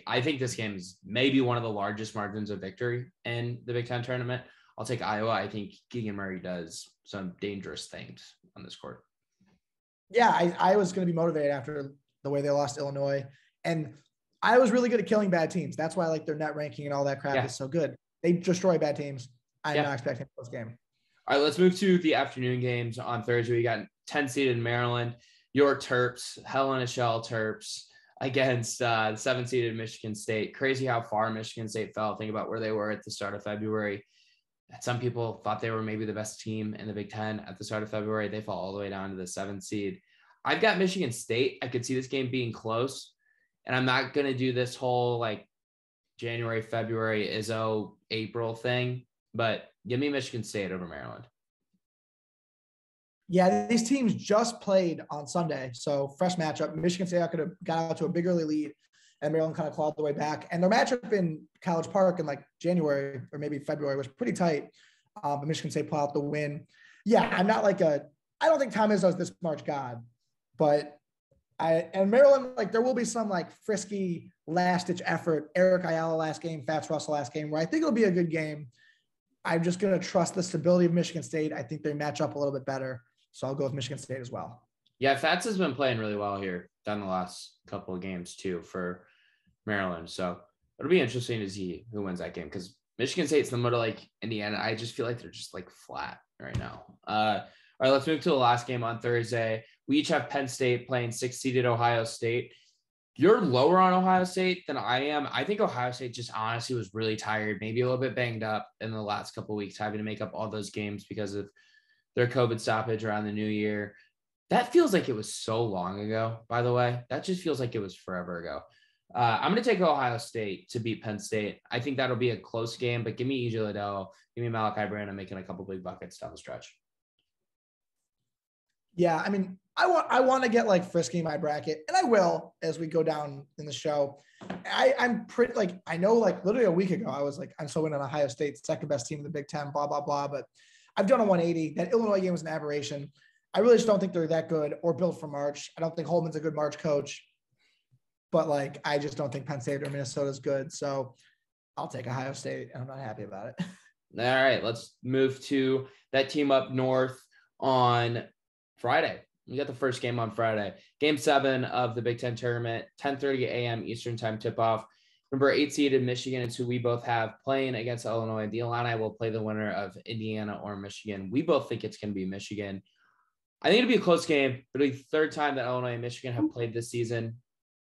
I think this game is maybe one of the largest margins of victory in the Big Ten tournament. I'll take Iowa. I think Keegan Murray does some dangerous things on this court. Yeah, I was going to be motivated after the way they lost Illinois. And I was really good at killing bad teams. That's why like their net ranking and all that crap is so good. They destroy bad teams. I'm not expecting this game. All right, let's move to the afternoon games on Thursday. We got 10 seeded Maryland, your Terps, Hell in a Shell Terps against 7 seeded Michigan State. Crazy how far Michigan State fell. Think about where they were at the start of February. Some people thought they were maybe the best team in the Big Ten at the start of February. They fall all the way down to the 7th seed. I've got Michigan State. I could see this game being close. And I'm not going to do this whole like January, February, Izzo, April thing, but give me Michigan State over Maryland. Yeah, these teams just played on Sunday. So fresh matchup. Michigan State could have got out to a big early lead, and Maryland kind of clawed the way back. And their matchup in College Park in like January or maybe February was pretty tight. But Michigan State pulled out the win. Yeah, I don't think Tom Izzo is this March God, but and Maryland, like there will be some like frisky last ditch effort. Eric Ayala last game, Fats Russell last game, where I think it'll be a good game. I'm just going to trust the stability of Michigan State. I think they match up a little bit better. So I'll go with Michigan State as well. Yeah, Fats has been playing really well here down the last couple of games too for Maryland. So it'll be interesting to see who wins that game because Michigan State's in the middle like Indiana. I just feel like they're just like flat right now. All right, let's move to the last game on Thursday. We each have Penn State playing 6-seeded Ohio State. You're lower on Ohio State than I am. I think Ohio State just honestly was really tired, maybe a little bit banged up in the last couple of weeks, having to make up all those games because of their COVID stoppage around the new year. That feels like it was so long ago, by the way. That just feels like it was forever ago. I'm going to take Ohio State to beat Penn State. I think that'll be a close game, but give me EJ Liddell, give me Malachi Branham making a couple big buckets down the stretch. Yeah, I mean, I want to get like frisky in my bracket, and I will as we go down in the show. I'm pretty like I know like literally a week ago I was like I'm so in on Ohio State, second best team in the Big Ten, blah blah blah. But I've done a 180. That Illinois game was an aberration. I really just don't think they're that good or built for March. I don't think Holman's a good March coach, but like I just don't think Penn State or Minnesota is good. So I'll take Ohio State, and I'm not happy about it. All right, let's move to that team up north on Friday. We got the first game on Friday. Game 7 of the Big Ten tournament, 10:30 a.m. Eastern time tip-off. Remember, 8-seeded Michigan is who we both have playing against Illinois. The Illini will play the winner of Indiana or Michigan. We both think it's going to be Michigan. I think it'll be a close game. It'll be the third time that Illinois and Michigan have played this season.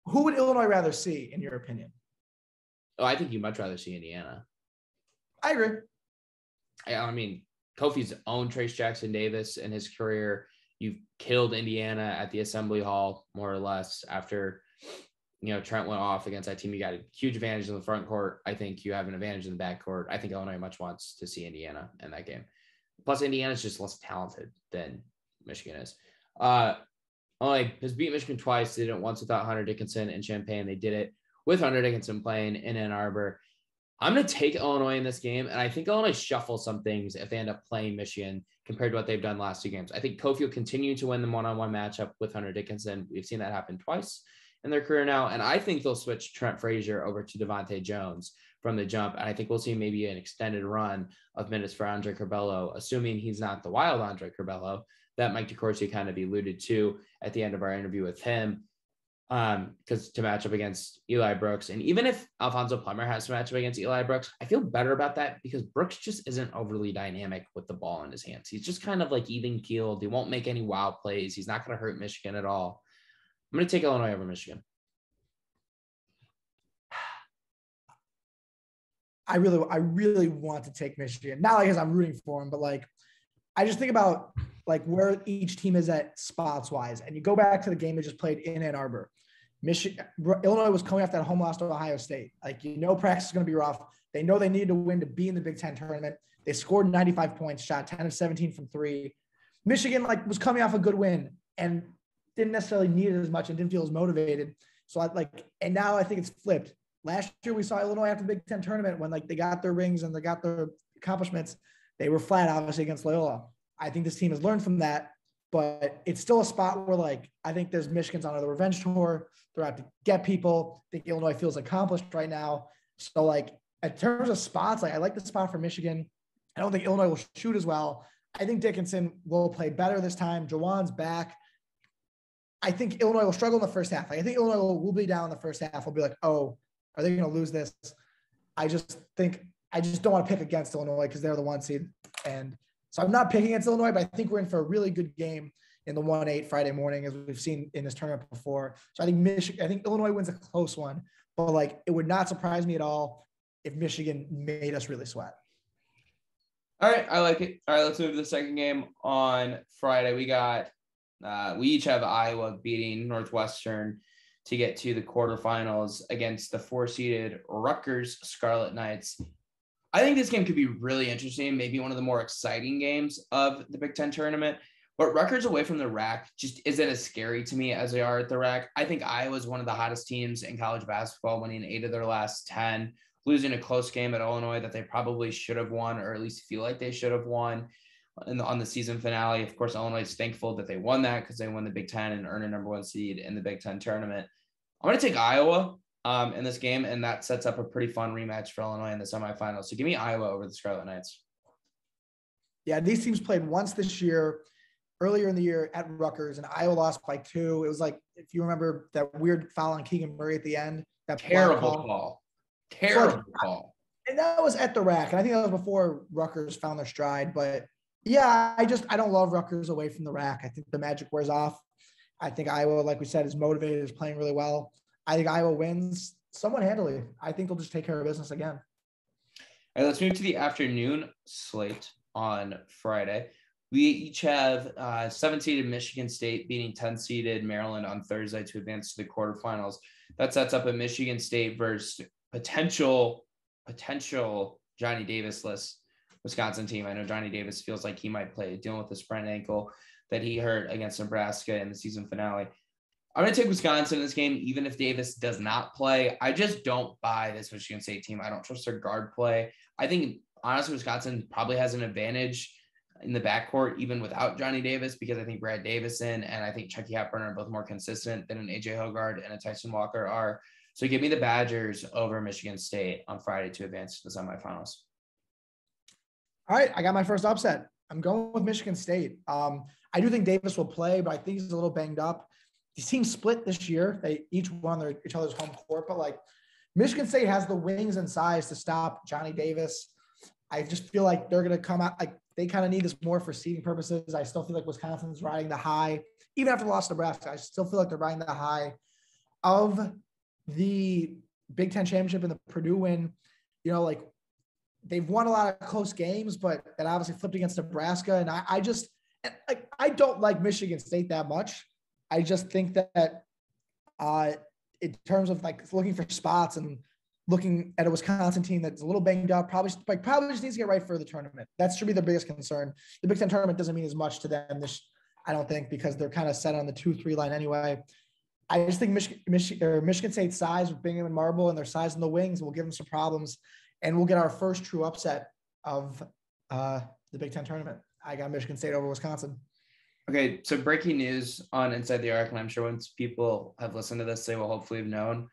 Who would Illinois rather see, in your opinion? Oh, I think you'd much rather see Indiana. I agree. I mean, Kofi's owned Trace Jackson Davis in his career. You've killed Indiana at the Assembly Hall, more or less, after, Trent went off against that team. You got a huge advantage in the front court. I think you have an advantage in the back court. I think Illinois much wants to see Indiana in that game. Plus, Indiana's just less talented than Michigan is. Illinois has beat Michigan twice. They did it once without Hunter Dickinson and Champaign. They did it with Hunter Dickinson playing in Ann Arbor. I'm going to take Illinois in this game, and I think Illinois shuffles some things if they end up playing Michigan compared to what they've done last 2 games. I think Kofi will continue to win the one-on-one matchup with Hunter Dickinson. We've seen that happen twice in their career now, and I think they'll switch Trent Frazier over to Devontae Jones from the jump, and I think we'll see maybe an extended run of minutes for Andre Curbelo, assuming he's not the wild Andre Curbelo that Mike DeCourcy kind of alluded to at the end of our interview with him. Because to match up against Eli Brooks. And even if Alfonso Plummer has to match up against Eli Brooks, I feel better about that because Brooks just isn't overly dynamic with the ball in his hands. He's just kind of like even keeled. He won't make any wild plays. He's not going to hurt Michigan at all. I'm going to take Illinois over Michigan. I really want to take Michigan. Not like as I'm rooting for him, but like I just think about like where each team is at spots wise. And you go back to the game they just played in Ann Arbor. Illinois was coming off that home loss to Ohio State. Like, practice is going to be rough. They know they needed to win to be in the Big Ten tournament. They scored 95 points, shot 10 of 17 from 3. Michigan was coming off a good win and didn't necessarily need it as much and didn't feel as motivated. So and now I think it's flipped. Last year we saw Illinois after the Big Ten tournament when they got their rings and they got their accomplishments. They were flat, obviously, against Loyola. I think this team has learned from that, but it's still a spot where I think there's Michigan's on the revenge tour. They're out to get people. I think Illinois feels accomplished right now. So in terms of spots, I like the spot for Michigan. I don't think Illinois will shoot as well. I think Dickinson will play better this time. Jawan's back. I think Illinois will struggle in the first half. Like, I think Illinois will be down in the first half. We'll be like, oh, are they going to lose this? I just don't want to pick against Illinois because they're the 1 seed. And so I'm not picking against Illinois, but I think we're in for a really good game in the 1-8 Friday morning, as we've seen in this tournament before. So I think Illinois wins a close one, but like, it would not surprise me at all if Michigan made us really sweat. All right. I like it. All right. Let's move to the second game on Friday. We each have Iowa beating Northwestern to get to the quarterfinals against the 4-seeded Rutgers Scarlet Knights. I think this game could be really interesting, maybe one of the more exciting games of the Big Ten tournament. But Rutgers away from the RAC just isn't as scary to me as they are at the RAC. I think Iowa is one of the hottest teams in college basketball, winning 8 of their last 10, losing a close game at Illinois that they probably should have won, or at least feel like they should have won on the season finale. Of course, Illinois is thankful that they won that because they won the Big Ten and earned a number 1 seed in the Big Ten tournament. I'm going to take Iowa in this game, and that sets up a pretty fun rematch for Illinois in the semifinals. So give me Iowa over the Scarlet Knights. Yeah, these teams played once this year, earlier in the year at Rutgers, and Iowa lost by 2. It was like, if you remember that weird foul on Keegan Murray at the end, that terrible call. Terrible call. And that was at the RAC. And I think that was before Rutgers found their stride. But yeah, I don't love Rutgers away from the RAC. I think the magic wears off. I think Iowa, like we said, is motivated, is playing really well. I think Iowa wins somewhat handily. I think they'll just take care of business again. All right, let's move to the afternoon slate on Friday. We each have 7-seeded Michigan State beating 10-seeded Maryland on Thursday to advance to the quarterfinals. That sets up a Michigan State versus potential Johnny Davis-less Wisconsin team. I know Johnny Davis feels like he might play, dealing with a sprained ankle that he hurt against Nebraska in the season finale. I'm going to take Wisconsin in this game, even if Davis does not play. I just don't buy this Michigan State team. I don't trust their guard play. I think, honestly, Wisconsin probably has an advantage in the backcourt, even without Johnny Davis, because I think Brad Davison and I think Chucky Hepburn are both more consistent than an AJ Hoggard and a Tyson Walker are. So give me the Badgers over Michigan State on Friday to advance to the semifinals. All right, I got my first upset. I'm going with Michigan State. I do think Davis will play, but I think he's a little banged up. These teams split this year. They each won each other's home court, but like, Michigan State has the wings and size to stop Johnny Davis. I just feel like they're going to come out, like, they kind of need this more for seeding purposes. I still feel like Wisconsin's riding the high. Even after the loss to Nebraska, I still feel like they're riding the high of the Big Ten championship and the Purdue win. You know, like, they've won a lot of close games, but that obviously flipped against Nebraska. And I don't like Michigan State that much. I just think that in terms of like looking for spots and looking at a Wisconsin team that's a little banged up, probably just needs to get right for the tournament. That should be their biggest concern. The Big Ten tournament doesn't mean as much to them I don't think, because they're kind of set on the 2-3 line anyway. I just think Michigan State's size with Bingham and Marble and their size in the wings will give them some problems, and we'll get our first true upset of the Big Ten tournament. I got Michigan State over Wisconsin. Okay, so breaking news on Inside the Arc, and I'm sure once people have listened to this, they will hopefully have known,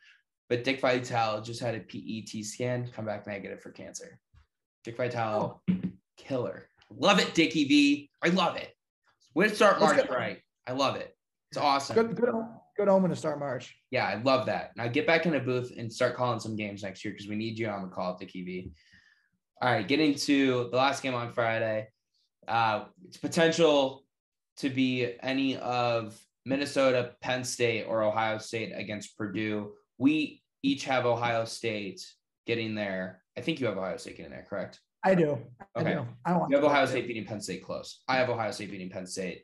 but Dick Vitale just had a PET scan come back negative for cancer. Dick Vitale, killer. Love it, Dickie V. I love it. Way to start March right. I love it. It's awesome. Good omen to start March. Yeah, I love that. Now get back in a booth and start calling some games next year because we need you on the call, Dickie V. All right, getting to the last game on Friday. It's potential to be any of Minnesota, Penn State, or Ohio State against Purdue. We each have Ohio State getting there. I think you have Ohio State getting there, correct? I do. Okay. I don't want you have Ohio State beating Penn State close. I have Ohio State beating Penn State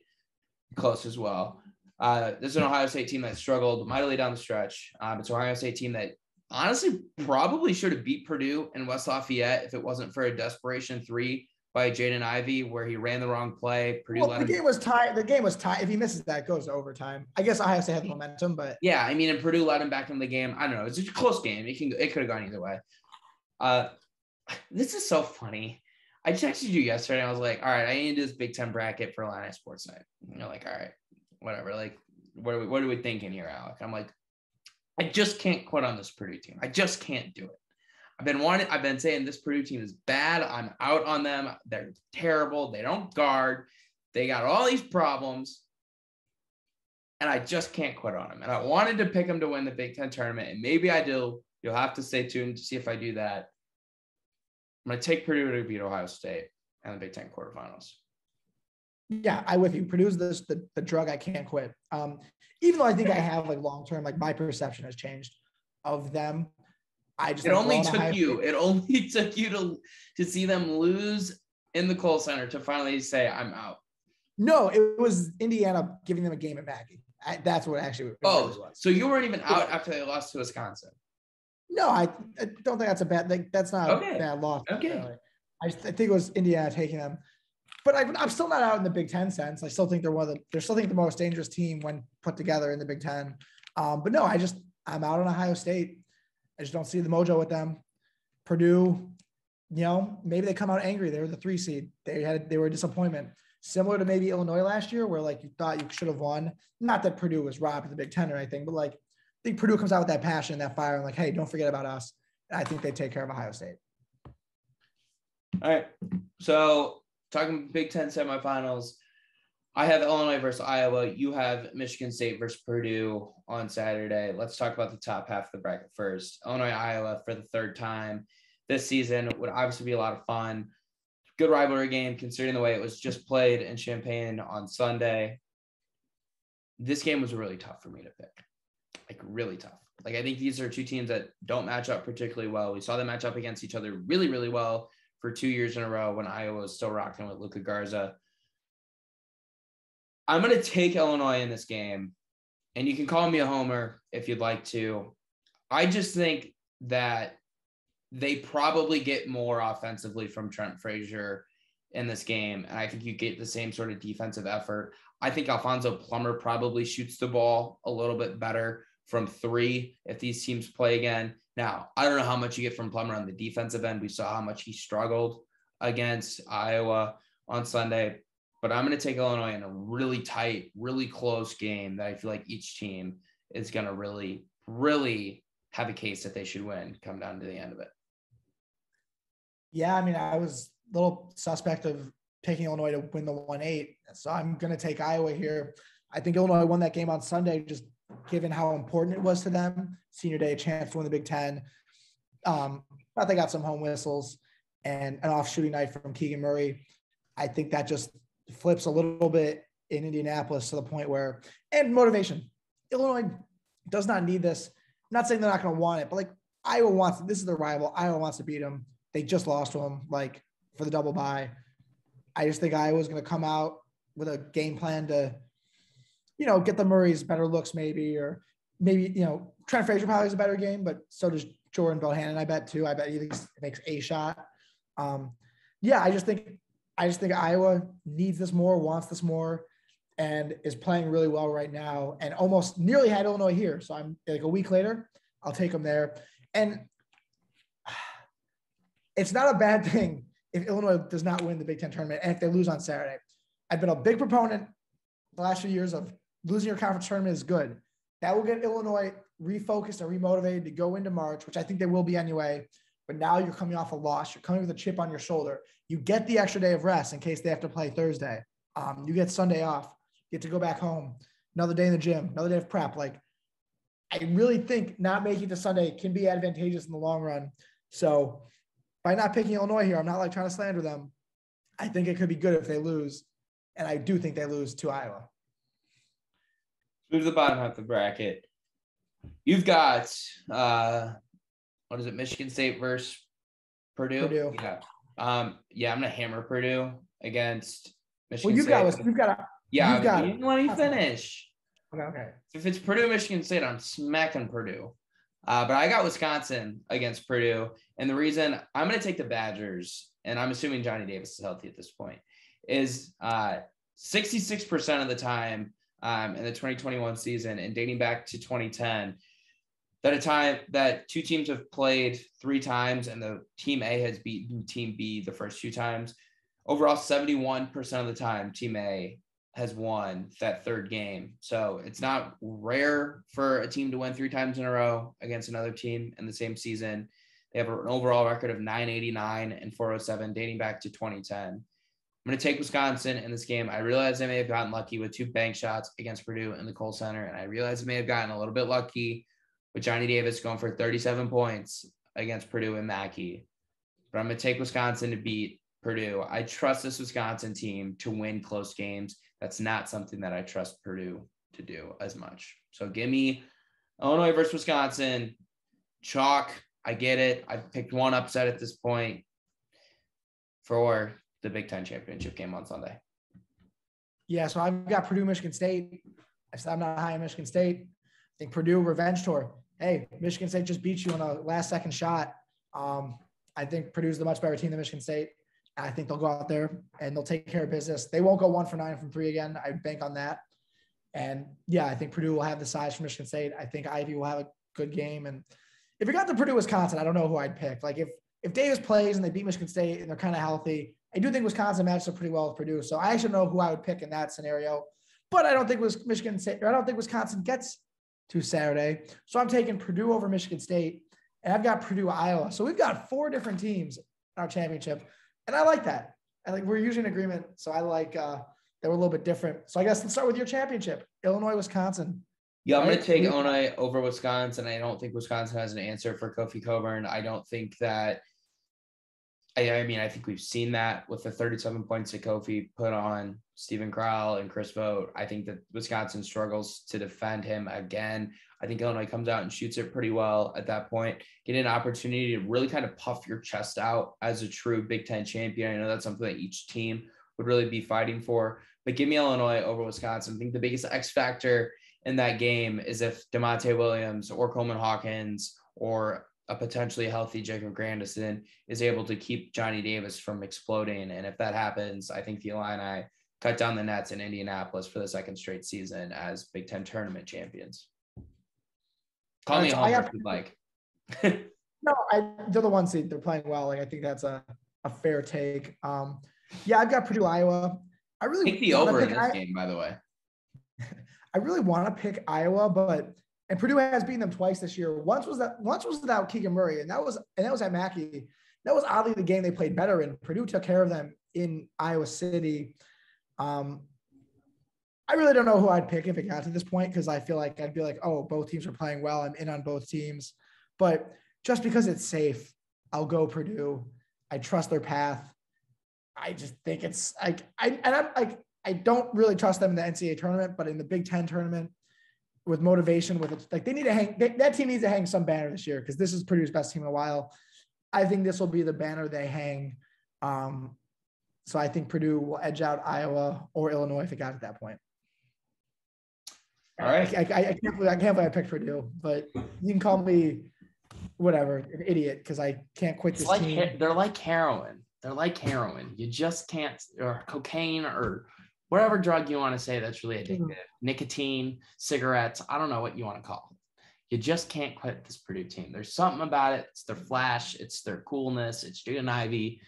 close as well. This is an Ohio State team that struggled mightily down the stretch. It's an Ohio State team that honestly probably should have beat Purdue and West Lafayette if it wasn't for a desperation 3 by Jaden Ivey where he ran the wrong play. Purdue the game was tied. The game was tied. If he misses that, it goes to overtime. I guess Ohio State had the momentum, but yeah, I mean, and Purdue let him back in the game. I don't know. It's a close game. It could have gone either way. This is so funny. I texted you yesterday. I was like, all right, I need to do this Big Ten bracket for Illini Sports Night. And you're like, all right, whatever. Like, what are we thinking here, Alec? I'm like, I just can't quit on this Purdue team. I just can't do it. I've been saying this Purdue team is bad. I'm out on them. They're terrible. They don't guard. They got all these problems. and I just can't quit on them. And I wanted to pick them to win the Big Ten tournament, and maybe I do. You'll have to stay tuned to see if I do that. I'm going to take Purdue to beat Ohio State in the Big Ten quarterfinals. Yeah, I with you. Purdue's the drug I can't quit. Even though I think I have like long term, like my perception has changed of them. It only took you to see them lose in the Kohl Center to finally say I'm out. No, it was Indiana giving them a game at Mackey. That's what actually. Was. So you weren't even out after they lost to Wisconsin. No, I don't think that's a bad thing. That's not a bad loss. Okay. Really. I think it was Indiana taking them. But I'm still not out in the Big Ten sense. I still think they're still the most dangerous team when put together in the Big Ten. But no, I'm out on Ohio State. I just don't see the mojo with them. Purdue, maybe they come out angry. They were the 3 seed. They were a disappointment. Similar to maybe Illinois last year, where like you thought you should have won. Not that Purdue was robbed of the Big Ten or anything, but like I think Purdue comes out with that passion, that fire, and like, hey, don't forget about us. And I think they take care of Ohio State. All right. So talking Big Ten semifinals, I have Illinois versus Iowa. You have Michigan State versus Purdue on Saturday. Let's talk about the top half of the bracket first. Illinois, Iowa for the third time this season would obviously be a lot of fun. Good rivalry game considering the way it was just played in Champaign on Sunday. This game was really tough for me to pick. Like really tough. Like I think these are two teams that don't match up particularly well. We saw them match up against each other really, really well for 2 years in a row when Iowa was still rocking with Luka Garza. I'm going to take Illinois in this game, and you can call me a homer if you'd like to. I just think that they probably get more offensively from Trent Frazier in this game, and I think you get the same sort of defensive effort. I think Alfonso Plummer probably shoots the ball a little bit better from 3 if these teams play again. Now, I don't know how much you get from Plummer on the defensive end. We saw how much he struggled against Iowa on Sunday. But I'm going to take Illinois in a really tight, really close game that I feel like each team is going to really, really have a case that they should win come down to the end of it. Yeah, I mean, I was a little suspect of taking Illinois to win the 1-8. So I'm going to take Iowa here. I think Illinois won that game on Sunday, just given how important it was to them. Senior day, a chance to win the Big Ten. But they got some home whistles and an off shooting night from Keegan Murray. I think that just flips a little bit in Indianapolis to the point where, and motivation. Illinois does not need this. I'm not saying they're not going to want it, but like Iowa wants it. This is their rival. Iowa wants to beat them. They just lost to them, like for the double bye. I just think Iowa's going to come out with a game plan to, get the Murrays better looks maybe, or maybe, Trent Frazier probably has a better game, but so does Jordan Bohannon, I bet too. I bet he makes a shot. I just think Iowa needs this more, wants this more, and is playing really well right now, and almost nearly had Illinois here. So I'm like a week later, I'll take them there. And it's not a bad thing if Illinois does not win the Big Ten tournament and if they lose on Saturday. I've been a big proponent the last few years of losing your conference tournament is good. That will get Illinois refocused and remotivated to go into March, which I think they will be anyway. But now you're coming off a loss. You're coming with a chip on your shoulder. You get the extra day of rest in case they have to play Thursday. You get Sunday off. You get to go back home. Another day in the gym. Another day of prep. Like, I really think not making it to Sunday can be advantageous in the long run. So by not picking Illinois here, I'm not like trying to slander them. I think it could be good if they lose. And I do think they lose to Iowa. Move to the bottom half of the bracket. You've got what is it? Michigan State versus Purdue. Purdue. Yeah. I'm gonna hammer Purdue against Michigan Well, you've got to. Yeah. Got you didn't let me finish. Okay. If it's Purdue, Michigan State, I'm smacking Purdue. But I got Wisconsin against Purdue, and the reason I'm gonna take the Badgers, and I'm assuming Johnny Davis is healthy at this point, is 66% of the time in the 2021 season and dating back to 2010. That a time that two teams have played 3 times and the team A has beaten team B the first 2 times. Overall, 71% of the time, team A has won that third game. So it's not rare for a team to win 3 times in a row against another team in the same season. They have an overall record of 989 and 407 dating back to 2010. I'm going to take Wisconsin in this game. I realize they may have gotten lucky with 2 bank shots against Purdue in the Kohl Center, and I realize they may have gotten a little bit lucky with Johnny Davis going for 37 points against Purdue and Mackey. But I'm going to take Wisconsin to beat Purdue. I trust this Wisconsin team to win close games. That's not something that I trust Purdue to do as much. So give me Illinois versus Wisconsin. Chalk. I get it. I've picked one upset at this point for the Big Ten championship game on Sunday. Yeah, so I've got Purdue, Michigan State. I said I'm not high on Michigan State. I think Purdue revenge tour. Hey, Michigan State just beat you on a last-second shot. I think Purdue's the much better team than Michigan State. I think they'll go out there and they'll take care of business. They won't go 1 for 9 from 3 again. I bank on that. And yeah, I think Purdue will have the size for Michigan State. I think Ivy will have a good game. And if it got to Purdue, Wisconsin, I don't know who I'd pick. Like if Davis plays and they beat Michigan State and they're kind of healthy, I do think Wisconsin matches up pretty well with Purdue. So I actually know who I would pick in that scenario. But I don't think Michigan State, or I don't think Wisconsin gets to Saturday. So I'm taking Purdue over Michigan State. And I've got Purdue, Iowa. So we've got 4 different teams in our championship. And I like that. I think we're usually in agreement. So I like that we're a little bit different. So I guess let's start with your championship, Illinois, Wisconsin. Yeah, I'm going to take Illinois over Wisconsin. I don't think Wisconsin has an answer for Kofi Cockburn. I don't think that – I mean, I think we've seen that with the 37 points that Kofi put on Stephen Crowell and Chris Vogt. I think that Wisconsin struggles to defend him again. I think Illinois comes out and shoots it pretty well at that point. Get an opportunity to really kind of puff your chest out as a true Big Ten champion. I know that's something that each team would really be fighting for. But give me Illinois over Wisconsin. I think the biggest X factor in that game is if DeMonte Williams or Coleman Hawkins or a potentially healthy Jacob Grandison is able to keep Johnny Davis from exploding. And if that happens, I think the Illini cut down the nets in Indianapolis for the 2nd straight season as Big Ten tournament champions. Call me Homer if you'd like. No, they're the 1 seed. They're playing well. Like I think that's a fair take. Yeah, I've got Purdue, Iowa. I really take the over in this game, by the way. I really want to pick Iowa, and Purdue has beaten them twice this year. Once was without Keegan Murray, and that was at Mackey. That was oddly the game they played better in. Purdue took care of them in Iowa City. I really don't know who I'd pick if it got to this point because I feel like I'd be like, oh, both teams are playing well. I'm in on both teams. But just because it's safe, I'll go Purdue. I trust their path. I just think it's like I don't really trust them in the NCAA tournament, but in the Big Ten tournament with motivation, with it, like they need to hang that team needs to hang some banner this year because this is Purdue's best team in a while. I think this will be the banner they hang. So I think Purdue will edge out Iowa or Illinois if it got to that point. All right. I can't believe I picked Purdue, but you can call me whatever, an idiot, because I can't quit this team. They're like heroin. They're like heroin. You just can't, or cocaine, or whatever drug you want to say that's really addictive. Nicotine, cigarettes, I don't know what you want to call it. You just can't quit this Purdue team. There's something about it. It's their flash. It's their coolness. It's Jaden Ivey.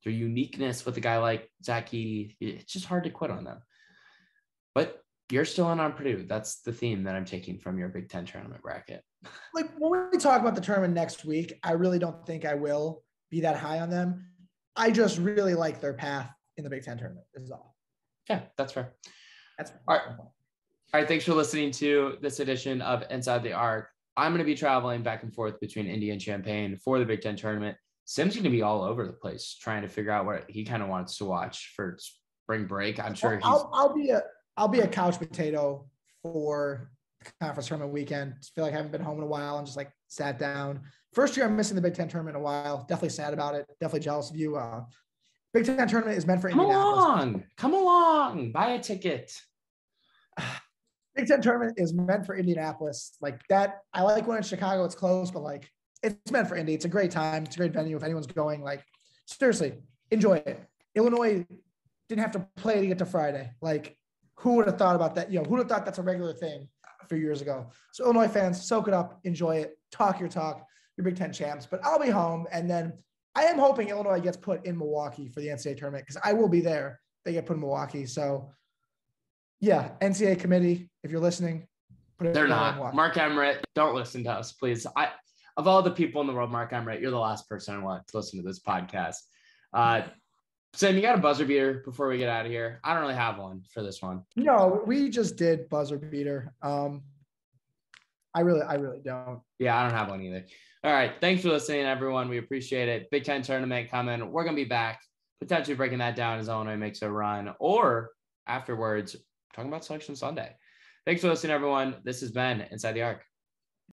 Their uniqueness with a guy like Zach Edey. It's just hard to quit on them. But you're still in on Purdue. That's the theme that I'm taking from your Big Ten tournament bracket. Like when we talk about the tournament next week, I really don't think I will be that high on them. I just really like their path in the Big Ten tournament. This is all. Yeah, that's fair. That's all right. All right. Thanks for listening to this edition of Inside the Arc. I'm going to be traveling back and forth between Indy and Champaign for the Big Ten tournament. Sim's going to be all over the place trying to figure out what he kind of wants to watch for spring break. I'm sure I'll be a couch potato for the conference tournament weekend. Just feel like I haven't been home in a while and just like sat down. First year I'm missing the Big Ten tournament in a while. Definitely sad about it. Definitely jealous of you. Big Ten tournament is meant for Indianapolis. Come along. Buy a ticket. Big Ten tournament is meant for Indianapolis. Like that. I like when in Chicago it's close, but like it's meant for Indy. It's a great time. It's a great venue. If anyone's going, like seriously, enjoy it. Illinois didn't have to play to get to Friday. Like who would have thought about that? Who would have thought that's a regular thing a few years ago? So Illinois fans, soak it up, enjoy it, talk your talk, your Big Ten champs. But I'll be home, and then I am hoping Illinois gets put in Milwaukee for the NCAA tournament because I will be there. They get put in Milwaukee. So yeah, NCAA committee, if you're listening, they're not. Mark Emmert, don't listen to us, please. Of all the people in the world, Mark Emmert, you're the last person I want to listen to this podcast. Sam, you got a buzzer beater before we get out of here? I don't really have one for this one. No, we just did buzzer beater. I really don't. Yeah, I don't have one either. All right. Thanks for listening, everyone. We appreciate it. Big Ten tournament coming. We're going to be back, potentially breaking that down as Illinois makes a run, or afterwards, talking about Selection Sunday. Thanks for listening, everyone. This has been Inside the Arc.